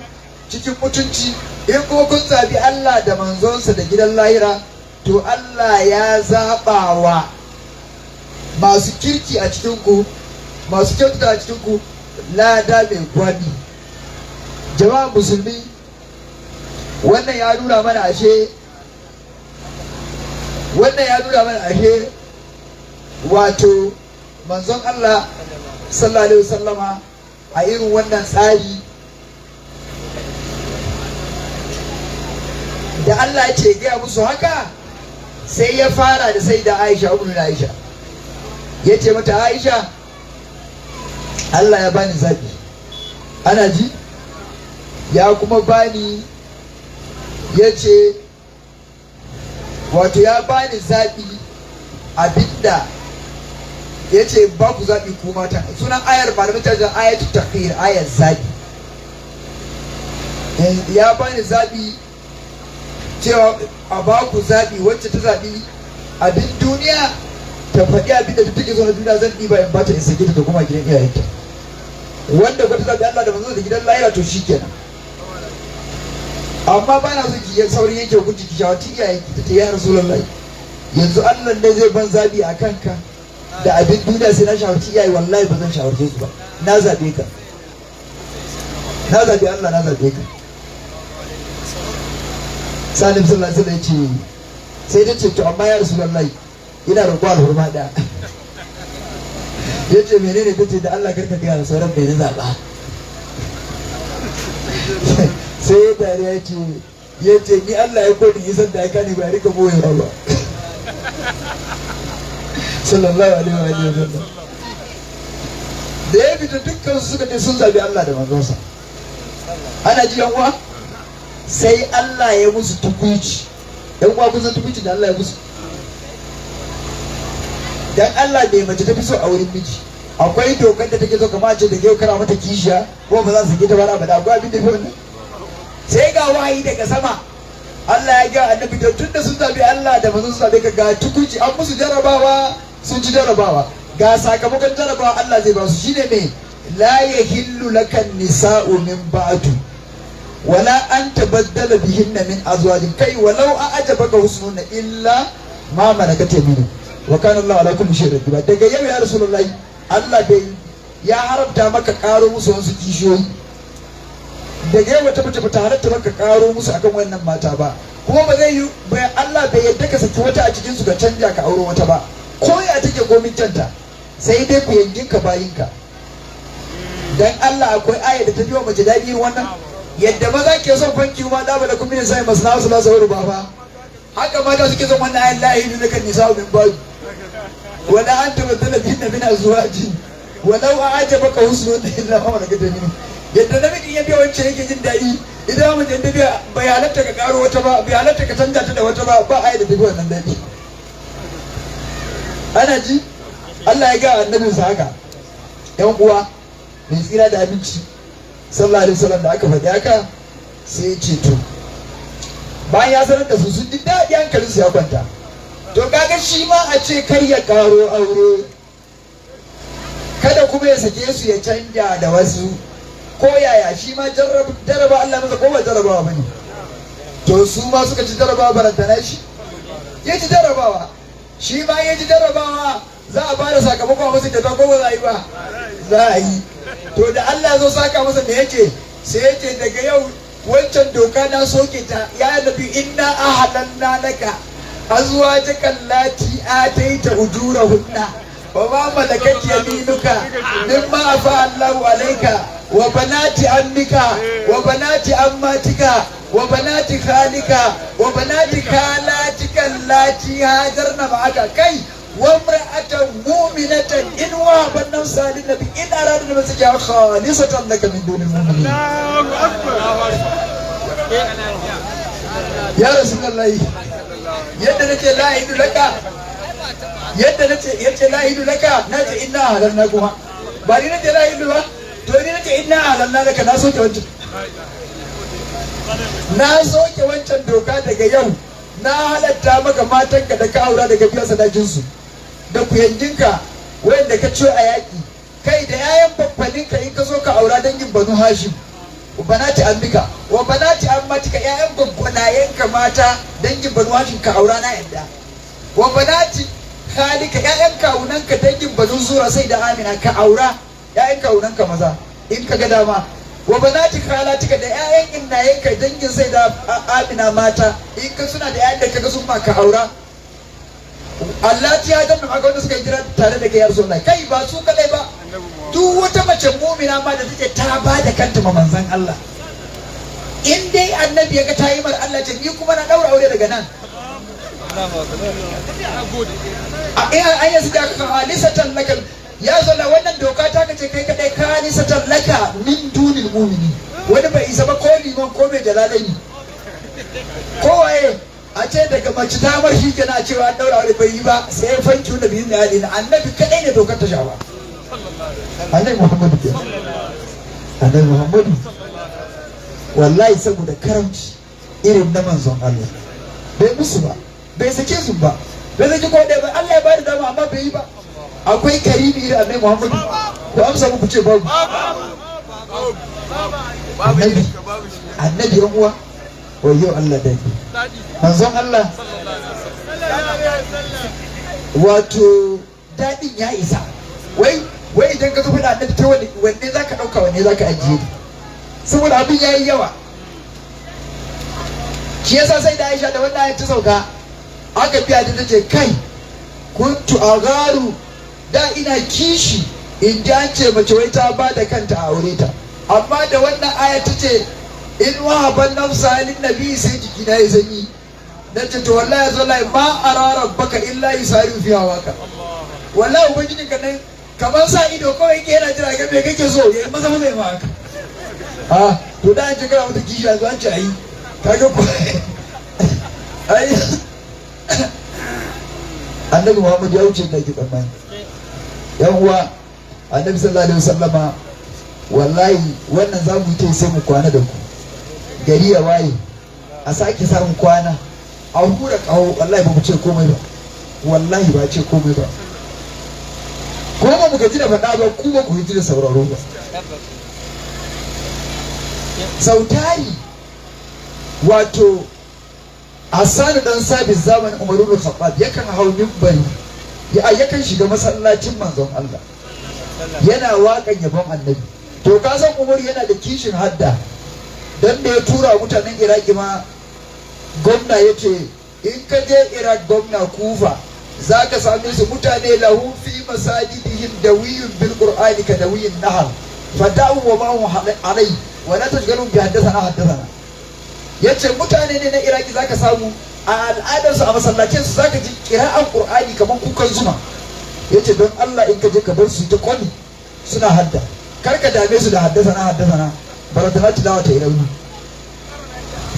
cikin mutunci. In kuma kun zabi Allah da manzonsa da gidan lahira, to Allah ya zaɓa wa masu kirki a cikinku, masu kyautata a cikinku lada mai gwani. Jama'a musulmi, wannan ya nuna mana ashe wato manzon Allah sallallahu alaihi wasallama a irin wannan tsari da Allah ya ce gaya musu haka, sai ya fara da sai da Aisha ibn Aisha, ya ce mata Aisha, Allah ya bani zaɓi, ana ji, ya kuma bani, ya ce wato ya bani zaɓi abinda ya ce ba ku zaɓi ku mata. Sunan ayar malamin ta jan ayatu takhir, ayar zaɓi. Ya bani zaɓi cewa a ba ku zaɓi, wacce ta zaɓi abin duniya ta faɗi abin da take so na duniya, zan ɗiba in bata in sake ta ta koma gidan iyayenta. Wanda ba ta zaɓi Allah da manzo da gidan lahira to shikenan. Amma ba na so ki saurin yanke hukunci ki shawarci iyayenki, ta ce ya Rasulullahi, yanzu Allah ne zai ban zaɓi a kanka da abin duniya sai na shawarci iyaye? Wallahi ba zan shawarce su ba, na zaɓe ka, na zaɓe Allah, na zaɓe ka. Salim sallallahu alaihi wasallam sai ta ce to amma ya Rasulullahi, ina roƙo alhurma da. Ya ce menene? ta ce da Allah karka gaya da sauran bai zaɓa. Sai ya dariya ya ce ni Allah ya kodi yi sanda ya kani ba ya rika boyewa ba. Sallallahu alaihi wa sallam. Da ya fita dukkan su suka ce sun zabi Allah da manzonsa. Ana ji yan uwa? Sai Allah ya musu tukuici. Yan uwa kun san tukuici da Allah ya musu? Dan Allah bai mace ta fi so a wurin miji. Akwai dokar da take so kamar ce da yau kana mata kishiya ko ba za su ta bara ba da akwai abin da fi wannan. Sai ga wahayi daga sama, Allah ya ga annabi to tunda sun zabi Allah da manzon sa bai ga tukuici, an musu jarabawa, sun ci jarabawa, ga sakamakon jarabawa Allah zai ba su. Shine me? La yahillu lakan nisa'u min ba'du wala an tabaddala bihinna min azwajin, kai walau a'jabaka husnuna illa ma malakat yaminu wa kana Allah ala kulli shay'in qadir. Daga yau ya Rasulullahi, Allah bai ya haramta maka karo musu wasu kishiyoyi. Daga yau wata mace bata halatta maka karo musu akan wannan mata ba, kuma ba zai yi, Allah bai yadda ka saki wata a cikin su ka canja ka auro wata ba, ko ya take gomin canta, sai dai ku yankin ka bayinka. Dan Allah akwai aya da ta biyo mace dadi wannan, yadda maza ke son fanki ma da bala kuma sai masna su la sauru ba fa, haka mata suke son wannan ayan la ilaha illa nisa'u min ba'd wala anta badala binna min azwaji walau a'jabaka husnun illa ma malakat yaminu. Yadda namiji ya biya wancan yake jin daɗi, idan mace ta biya bai halatta ka karo wata ba, bai halatta ka canja ta da wata ba, ba a yi da tafi wannan daɗi. Ana ji? Allah ya ga annabinsa haka. Yan uwa mai tsira da abinci sallallahu alaihi wasallam da aka faɗi haka, sai ya ce to bayan ya sanar da su sun ji daɗi, hankalinsu ya kwanta. To kaga shi ma a ce kai ya karo aure, kada kuma ya sake su ya canja da wasu, ko yaya shi ma jarraba Allah masa, ko ba jarrabawa bane? To su ma suka ci jarrabawa, barantana shi ya ci jarrabawa. Shi ma ya ji jarrabawa, za a bada sakamakon masa kyauta ko ba za a yi ba? Za a yi. To da Allah zo saka masa me yake? Sai yake daga yau wancan doka na soke ta, ya nabi inna ahalanna laka azwajaka allati ataita ujurahunna wa ma malakat yaminuka mimma afa Allahu alayka wa banati ammika wa banati ammatika wa banati khalika wa banati khalatika allati hajarna ma'aka, kai wa imra'atan mu'minatan in wahabat nafsaha lin nabi in arada nafsaha khalisatan laka min dunil mu'minin. Allahu akbar. Ya Rasulullahi, yadda nace la ilaha laka, yadda nace yace la ilaha laka, nace inna halanna kuma ba ni nace la ilaha ba, to ni nace inna halanna laka, na soke wancan, na soke wancan doka. Daga yau na halatta maka matanka da ka aura daga biyan sadakin su, da kuyanginka wanda ka ciyo a yaƙi, kai da yayan babbaninka in ka so ka aura dangin Banu Hashim, banati ammika wa banati ammatika, yayan babbanayenka mata dangin Banu Hashim ka aura na yadda, wa banati khalika, yayan kawunanka dangin Banu Zura sai da Amina ka aura, yayan kawunanka maza in ka ga dama, wa banati khalatika, da yayan innayenka dangin sai da Amina mata in ka suna da yayan da kaga sun ma ka aura. Allah ya danna maka wanda suka yi jira tare da kai ya Rasulullahi, kai ba su kadai ba, duk wata mace mumina ma da take ta ba da kanta ma manzon Allah, in dai annabi ya ga ta yi mar Allah ce ni kuma na daura aure daga nan. A iya su da ka halisatan laka ya zalla wannan doka ta kace kai kadai ka halisatan laka min dunil mu'mini, wani bai isa ba ko liman ko mai jalalaini ko waye a ce daga mace ta bar shi kenan cewa an daura aure bai yi ba sai fanki da biyin da na annabi kadai ne dokar ta shawa. Annabi Muhammadu ke Annabi Muhammadu wallahi saboda karamci irin na manzon Allah bai musu ba, bai sake su ba, bai sake ko dai ba. Allah ya bada dama amma bai yi ba. Akwai karimi irin Annabi Muhammadu ko amsa muku ce babu. Annabi yan uwa wayo Allah dai manzon Allah wato dadin ya isa. Wai idan ka zo da annabi ta wanne zaka dauka wanne zaka ajiye, saboda abin yayi yawa. Shi yasa sai da Aisha da wannan ayat ta sauka aka biya ta tace kai kuntu agaru da ina kishi in ji an ce mace wai ta ba da kanta a aure ta, amma da wannan ayat ta ce in wahaban nafsa lin nabi sai jiki na ya sanyi. Na ce to wallahi zo lai ma ara rabbaka illa yusari fi hawaka, wallahi ubangiji ka nan kamar sa ido kawai yake yana jira ga me kake so yayi maza maza ma haka. To da an ce kana mata kishi a zo an ce ayi kaga ko ai annabi Muhammad ya wuce da ke tsammani. Yan uwa annabi sallallahu alaihi wasallama wallahi wannan za mu yi sai mu kwana da ku, gari ya waye a sake samun kwana a hura kawo. Wallahi ba mu ce komai ba, wallahi ba ce komai ba, ko ba mu gaji da faɗa ba, ku ba ku gaji da sauraro ba. Sautari wato Hassan dan Sabit zamanin Umar ibn Khattab yakan hau minbari yakan shiga masallacin manzon Allah yana waƙan yabon annabi. To ka san Umar yana da kishin hadda, dan da ya tura mutanen Iraki ma gwamna yace in ka je Iraq gwamna Kufa zaka same su mutane lahu fi masajidihim dawiyun bil qur'ani ka dawiyin nahar fada'u wa ma hum alai wa la tajgalu bi haddathana. Yace mutane ne na Iraki zaka samu a al'adarsu a masallacin su zaka ji qira'an qur'ani kaman kukan zuma. Yace don Allah in ka je ka bar su ta kwani suna hadda, kar ka dame su da haddasana baratana tilawa ta ilauni.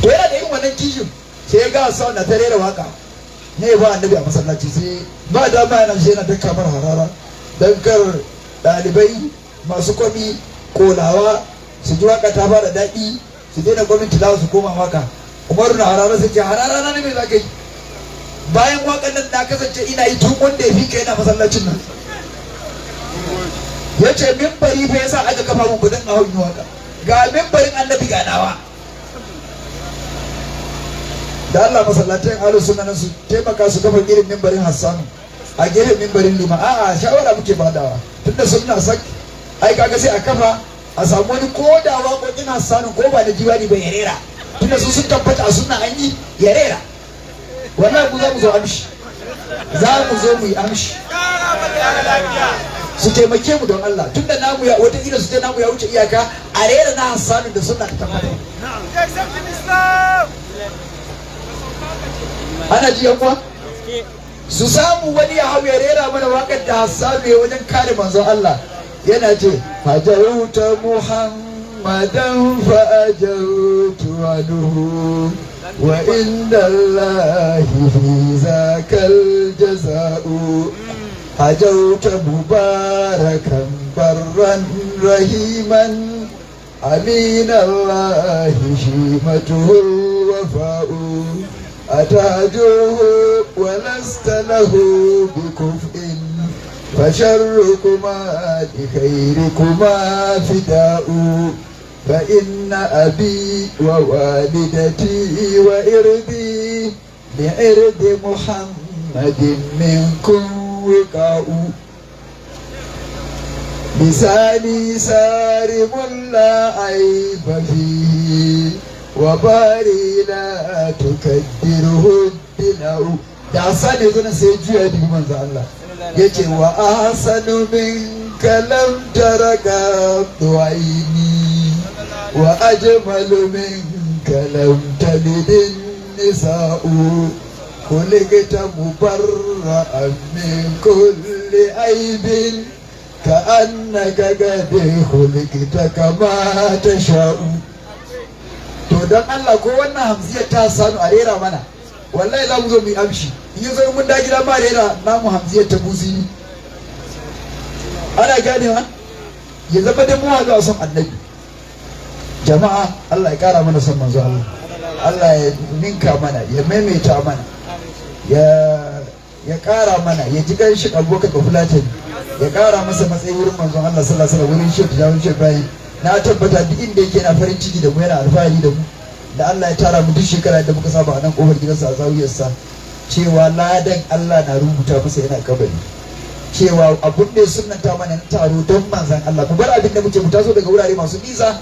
To yana da yin wannan kishin sai ya ga sa na ta rera waka ne ba annabi a masallaci, sai ba dama yana shi yana ta kamar harara dan kar dalibai masu kwami kolawa su ji waka ta fara daɗi su daina gwamnati tilawa su koma waka. Umaru na harara sai ce harara na ne mai zaka yi bayan wakan nan na kasance ina yi tun wanda ya fi ka yana masallacin nan. Ya ce mimbari fa yasa aka kafa mun kudin a hauyin waka, ga mimbarin annabi ga nawa. Da Allah masallatan ahlus sunna nan su taimaka su kafa irin mimbarin Hassanu a gefen mimbarin Lima. A'a shawara muke badawa tunda sunna sak ai kaga sai a kafa a samu wani koda waƙoƙin Hassanu ko ba da jiwani ba ya rera, tunda su sun tabbata a sunna an yi ya rera. Wallahi mu za mu zo amshi, za mu zo mu yi amshi su taimake mu don Allah, tunda namu ya wata ila su ce namu ya wuce iyaka a rera na Hassanu da sunna ta tabbata. Ana ji yan uwa su samu wani ya hau ya rera mana waƙar da Hassanu ya wajen kare manzon Allah, yana ce hajarta Muhammadan fa ajautu anhu wa inda Allahi fi zakal jaza'u hajauta mubarakan barran rahiman amin Allahi shimatuhu wafa'u atahjuhu wa lasta lahu bikuf'in فشركما لخيركما فداء فإن أبي ووالدتي وإرضي لعرض محمد منكم وقاء لساني سارم لا عيب فيه وباري لا تكدره الدلاء. da Hassan ya zo na sai juya dubi manzo Allah yace wa ahsanu minka منك لم تر قط عيني وأجمل منك لم تلد النساء خلقت مبرأ من كل عيب كأنك قد خلقت كما تشاء. to don Allah ko wannan hamziyar ta sanu a rera mana wallahi za mu zo mu yi amshi in zo mun da gida ma rera namu hamziyar ta buzi ana ganewa ya zama da mu haɗu a son annabi. Jama'a Allah ya kara mana son manzo Allah, Allah ya ninka mana, ya maimaita mana, ya kara mana, ya ji kan shi abubakar da fulatani, ya kara masa matsayi wurin manzo Allah sallallahu alaihi wasallam, wurin shi da jawon shi bayan. Na tabbata duk inda yake na farin ciki da mu, yana alfahari da mu, da Allah ya tara mu duk shekara da muka saba a nan kofar gidansa a zawiyarsa, cewa ladan Allah na rubuta masa yana kabari, cewa abun da ya sunanta mana na taro don manzan Allah. Mu bar abin da muke, mu taso daga wurare masu nisa.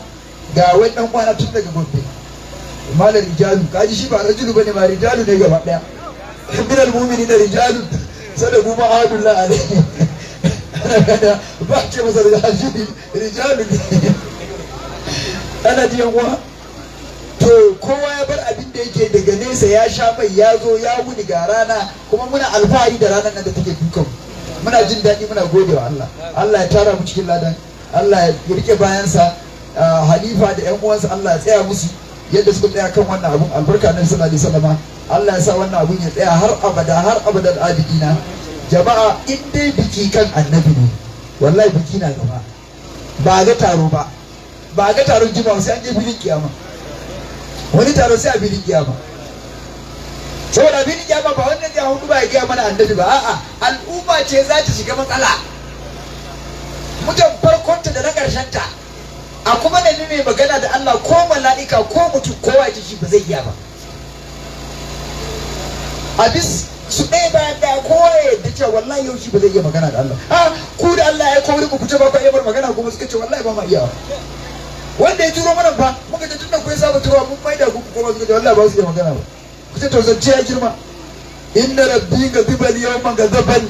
Ga wani dan kwana tun daga Gombe, malam rijalu, kaji shi ba rajulu bane, ma rijalu ne gaba daya. Minal mu'minina rijalu sadaku ma ahadullah alaihi. Ba ce masa rijalu ne. Ana ji yanwa. To kowa ya bar abin da yake daga nesa, ya sha mai, ya zo ya wuni ga rana, kuma muna alfahari da ranar nan da take dukan. Muna jin daɗi, muna gode wa Allah. Allah ya tara mu cikin ladan, Allah ya rike bayansa. Halifa da ƴan uwansa Allah ya tsaya musu yadda suka tsaya kan wannan abun, albarka na sallallahu alaihi wasallam. Allah ya sa wannan abun ya tsaya har abada, har abadal abidina. Jama'a in dai biki kan annabi ne, wallahi biki na gaba. Ba ga taro ba, ba ga taron jima'a sai an je filin kiyama. Wani taro sai a filin kiyama. Saboda filin kiyama ba wannan ya hudu ba ya gaya mana annabi ba, a'a al'umma ce za ta shiga matsala. Mutan farkonta da na ƙarshen ta. A kuma da ni mai magana da Allah ko mala'ika ko mutum kowa ya shi ba zai iya ba. A bis su ɗaya bayan ɗaya kowa ya yadda cewa wallahi yau shi ba zai iya magana da Allah. Ku da Allah ya kori ku kuce ba ku iya bar magana, kuma suka ce wallahi ba ma iya. Wanda ya turo mana fa muka ce tunda ku ya saba turowa mun maida ku kuma suka ce wallahi ba su iya magana ba. Ku ce to zance ya girma. Inna rabbi ghadiba al-yawma ghadaban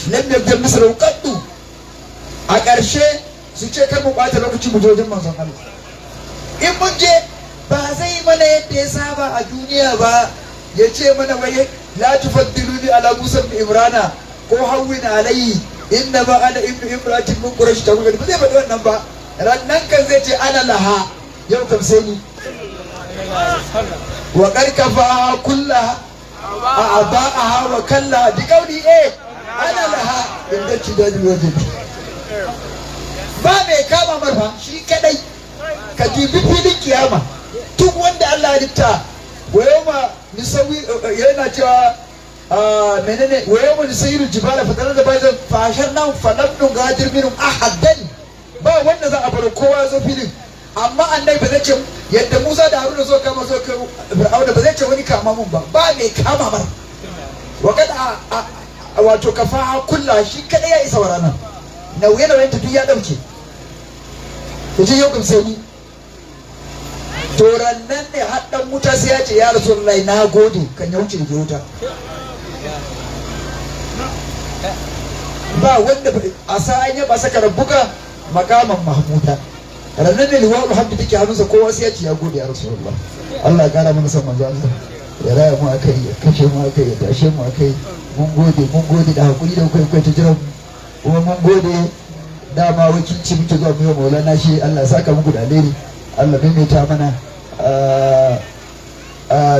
lam yajid mislahu qattu. A ƙarshe su ce kar mu ɓata lokaci mu jojin manzon Allah. In mun je ba zai mana yadda ya saba a duniya ba, ya ce mana wai la tufaddiluni ala Musa ibn Imrana ko hawwin alayhi inna ma ana ibnu imratin min quraish ta gudu. Ba zai faɗi wannan ba. Rannan kan zai ce ana laha, yau kam sai ni. Wa karkafa kullaha a aba'aha wa kalla bi kauli ana laha inda ci da wajen. Ba mai kama marfa shi kadai. Ka jibi filin kiyama duk wanda Allah ya litta wa yawma nisawi, yana cewa menene, wa yawma nisayiru jibala fatanar da bayan fashar nan fanabnu gadir minum ahadan. Ba wanda za a bar kowa zo filin, amma annabi ba zai ce yadda Musa da Haruna zo kama zo Fir'auna ba zai ce wani kama mun ba, ba mai kama mar. Wa kada wato kafa kullu shi kadai ya isa warana, nauye-nauyen ta duk ya dauke. Yace yau kam sai ni. To rannan ne haddan wuta sai ya ce ya Rasulullahi na gode kan ya wuce da wuta. Ba wanda a sa'an ya ba saka rabbuka makaman mahmuda. Rannan ne liwa'ul hamdi take hannunsa, kowa sai ya ce ya gode ya Rasulullah. Allah ya kara mana san manzo Allah. Ya raya mu akai, ya kashe mu akai, ya tashe mu akai. Mun gode da hakuri da kai ta jira. Kuma mun gode dama wakilci muke zuwa mu yi Maulana shi. Allah saka muku da alheri, Allah maimaita mana.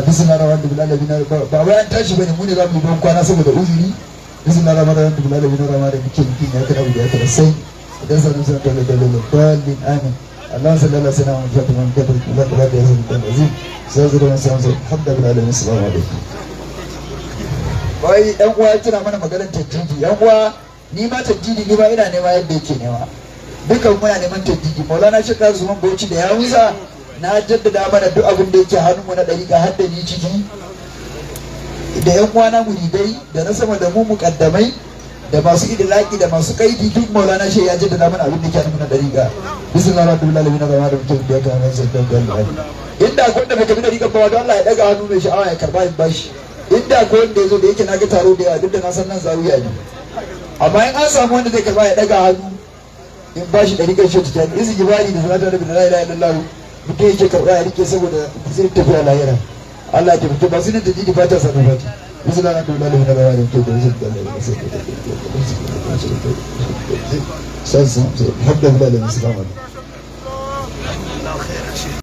Bismillahir rahmanir rahim. Ba wai an tashi bane, mu ne za mu yi ban kwana saboda uzuri. Bismillahir rahmanir rahim. Muke ya kada da ya sai idan sanin sun da dalilin amin. Allah sallallahu alaihi wasallam ya tabbata mun kada Allah da ya san da azim. Sai zuwa sai alhamdulillah. Assalamu alaikum. Wai ɗan uwa kira mana maganar tajjidi. Yan uwa ni ma tajjidi ni ba ina nema yadda yake nema. Dukan muna neman tajjidi. Maulana Sheikh Usman Bauchi da ya wuza na jaddada mana duk abin da yake hannunmu na dariƙa har da ni ciki. Da yan uwa na muridai da na sama da mu muƙaddamai da masu idlaki da masu kaidi, duk Maulana Sheikh ya jaddada mana abin da yake hannunmu na dariƙa. Bismillahirrahmanirrahim. Inda akwai wanda bai tafi dariƙa ba, don Allah ya daga hannu mai sha'awa ya karba in bashi. Inda akwai wanda ya zo da yake na ga taro da yawa, duk da na san nan zawiya ne, amma in an samu wanda zai karba ya daga hannu in ba shi ɗari ƙarshe ta jani izini bani da salatu annabi da la ilaha illallah mutum yake karɓa ya rike saboda zai tafiya lahira Allah ya tafi ba su ne da jini fata sa da fata musu da nan da lalai na rawa da to da musu da lalai sai san san habda bilal musu kama